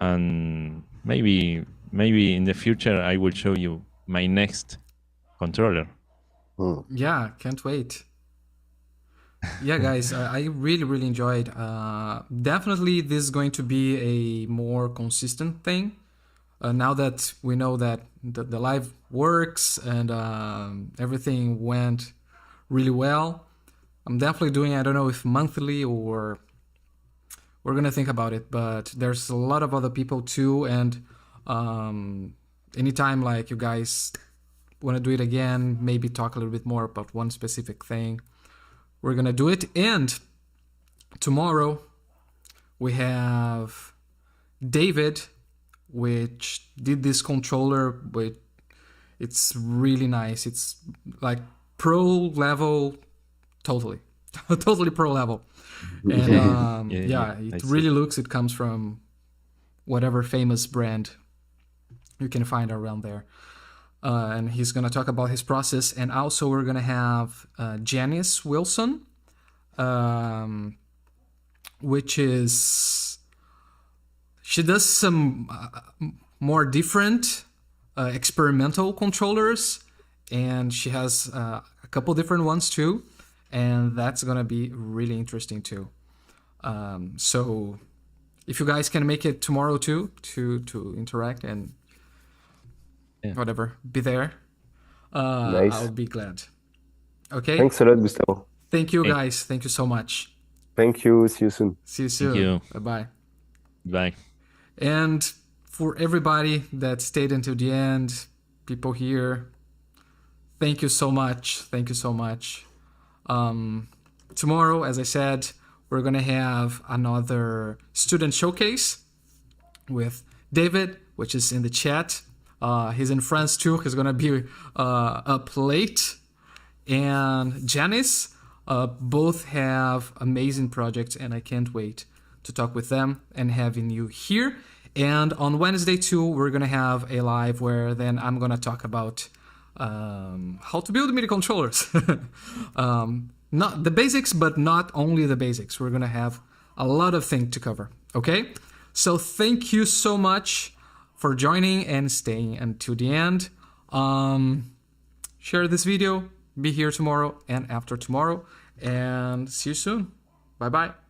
and maybe in the future I will show you my next controller. Yeah, can't wait. Yeah, guys, I really enjoyed. Definitely, this is going to be a more consistent thing. Now that we know that the live works and everything went really well, I'm definitely doing, I don't know if monthly or we're going to think about it, but there's a lot of other people too. And anytime like you guys want to do it again, maybe talk a little bit more about one specific thing, we're going to do it. And tomorrow we have David, which did this controller with, it's really nice. It's like pro level, totally pro level. And it really looks, it comes from whatever famous brand you can find around there. And he's going to talk about his process. And also we're going to have Janice Wilson, which is, she does some more different experimental controllers, and she has a couple different ones too, and that's going to be really interesting too. So if you guys can make it tomorrow too, to interact and whatever, be there. Nice. I'll be glad. Okay. Thanks a lot, Gustavo. Thank you, guys. Thank you so much. Thank you. See you soon. See you soon. Thank you. Bye-bye. Bye. And for everybody that stayed until the end, people here, thank you so much. Thank you so much. Tomorrow, as I said, we're going to have another student showcase with David, which is in the chat. He's in France too. He's going to be up late. And Janice, both have amazing projects, and I can't wait to talk with them and having you here. And on Wednesday too, we're going to have a live where then I'm going to talk about how to build MIDI controllers. Not the basics, but not only the basics. We're going to have a lot of things to cover. Okay? So thank you so much for joining and staying until the end. Share this video. Be here tomorrow and after tomorrow. And see you soon. Bye-bye.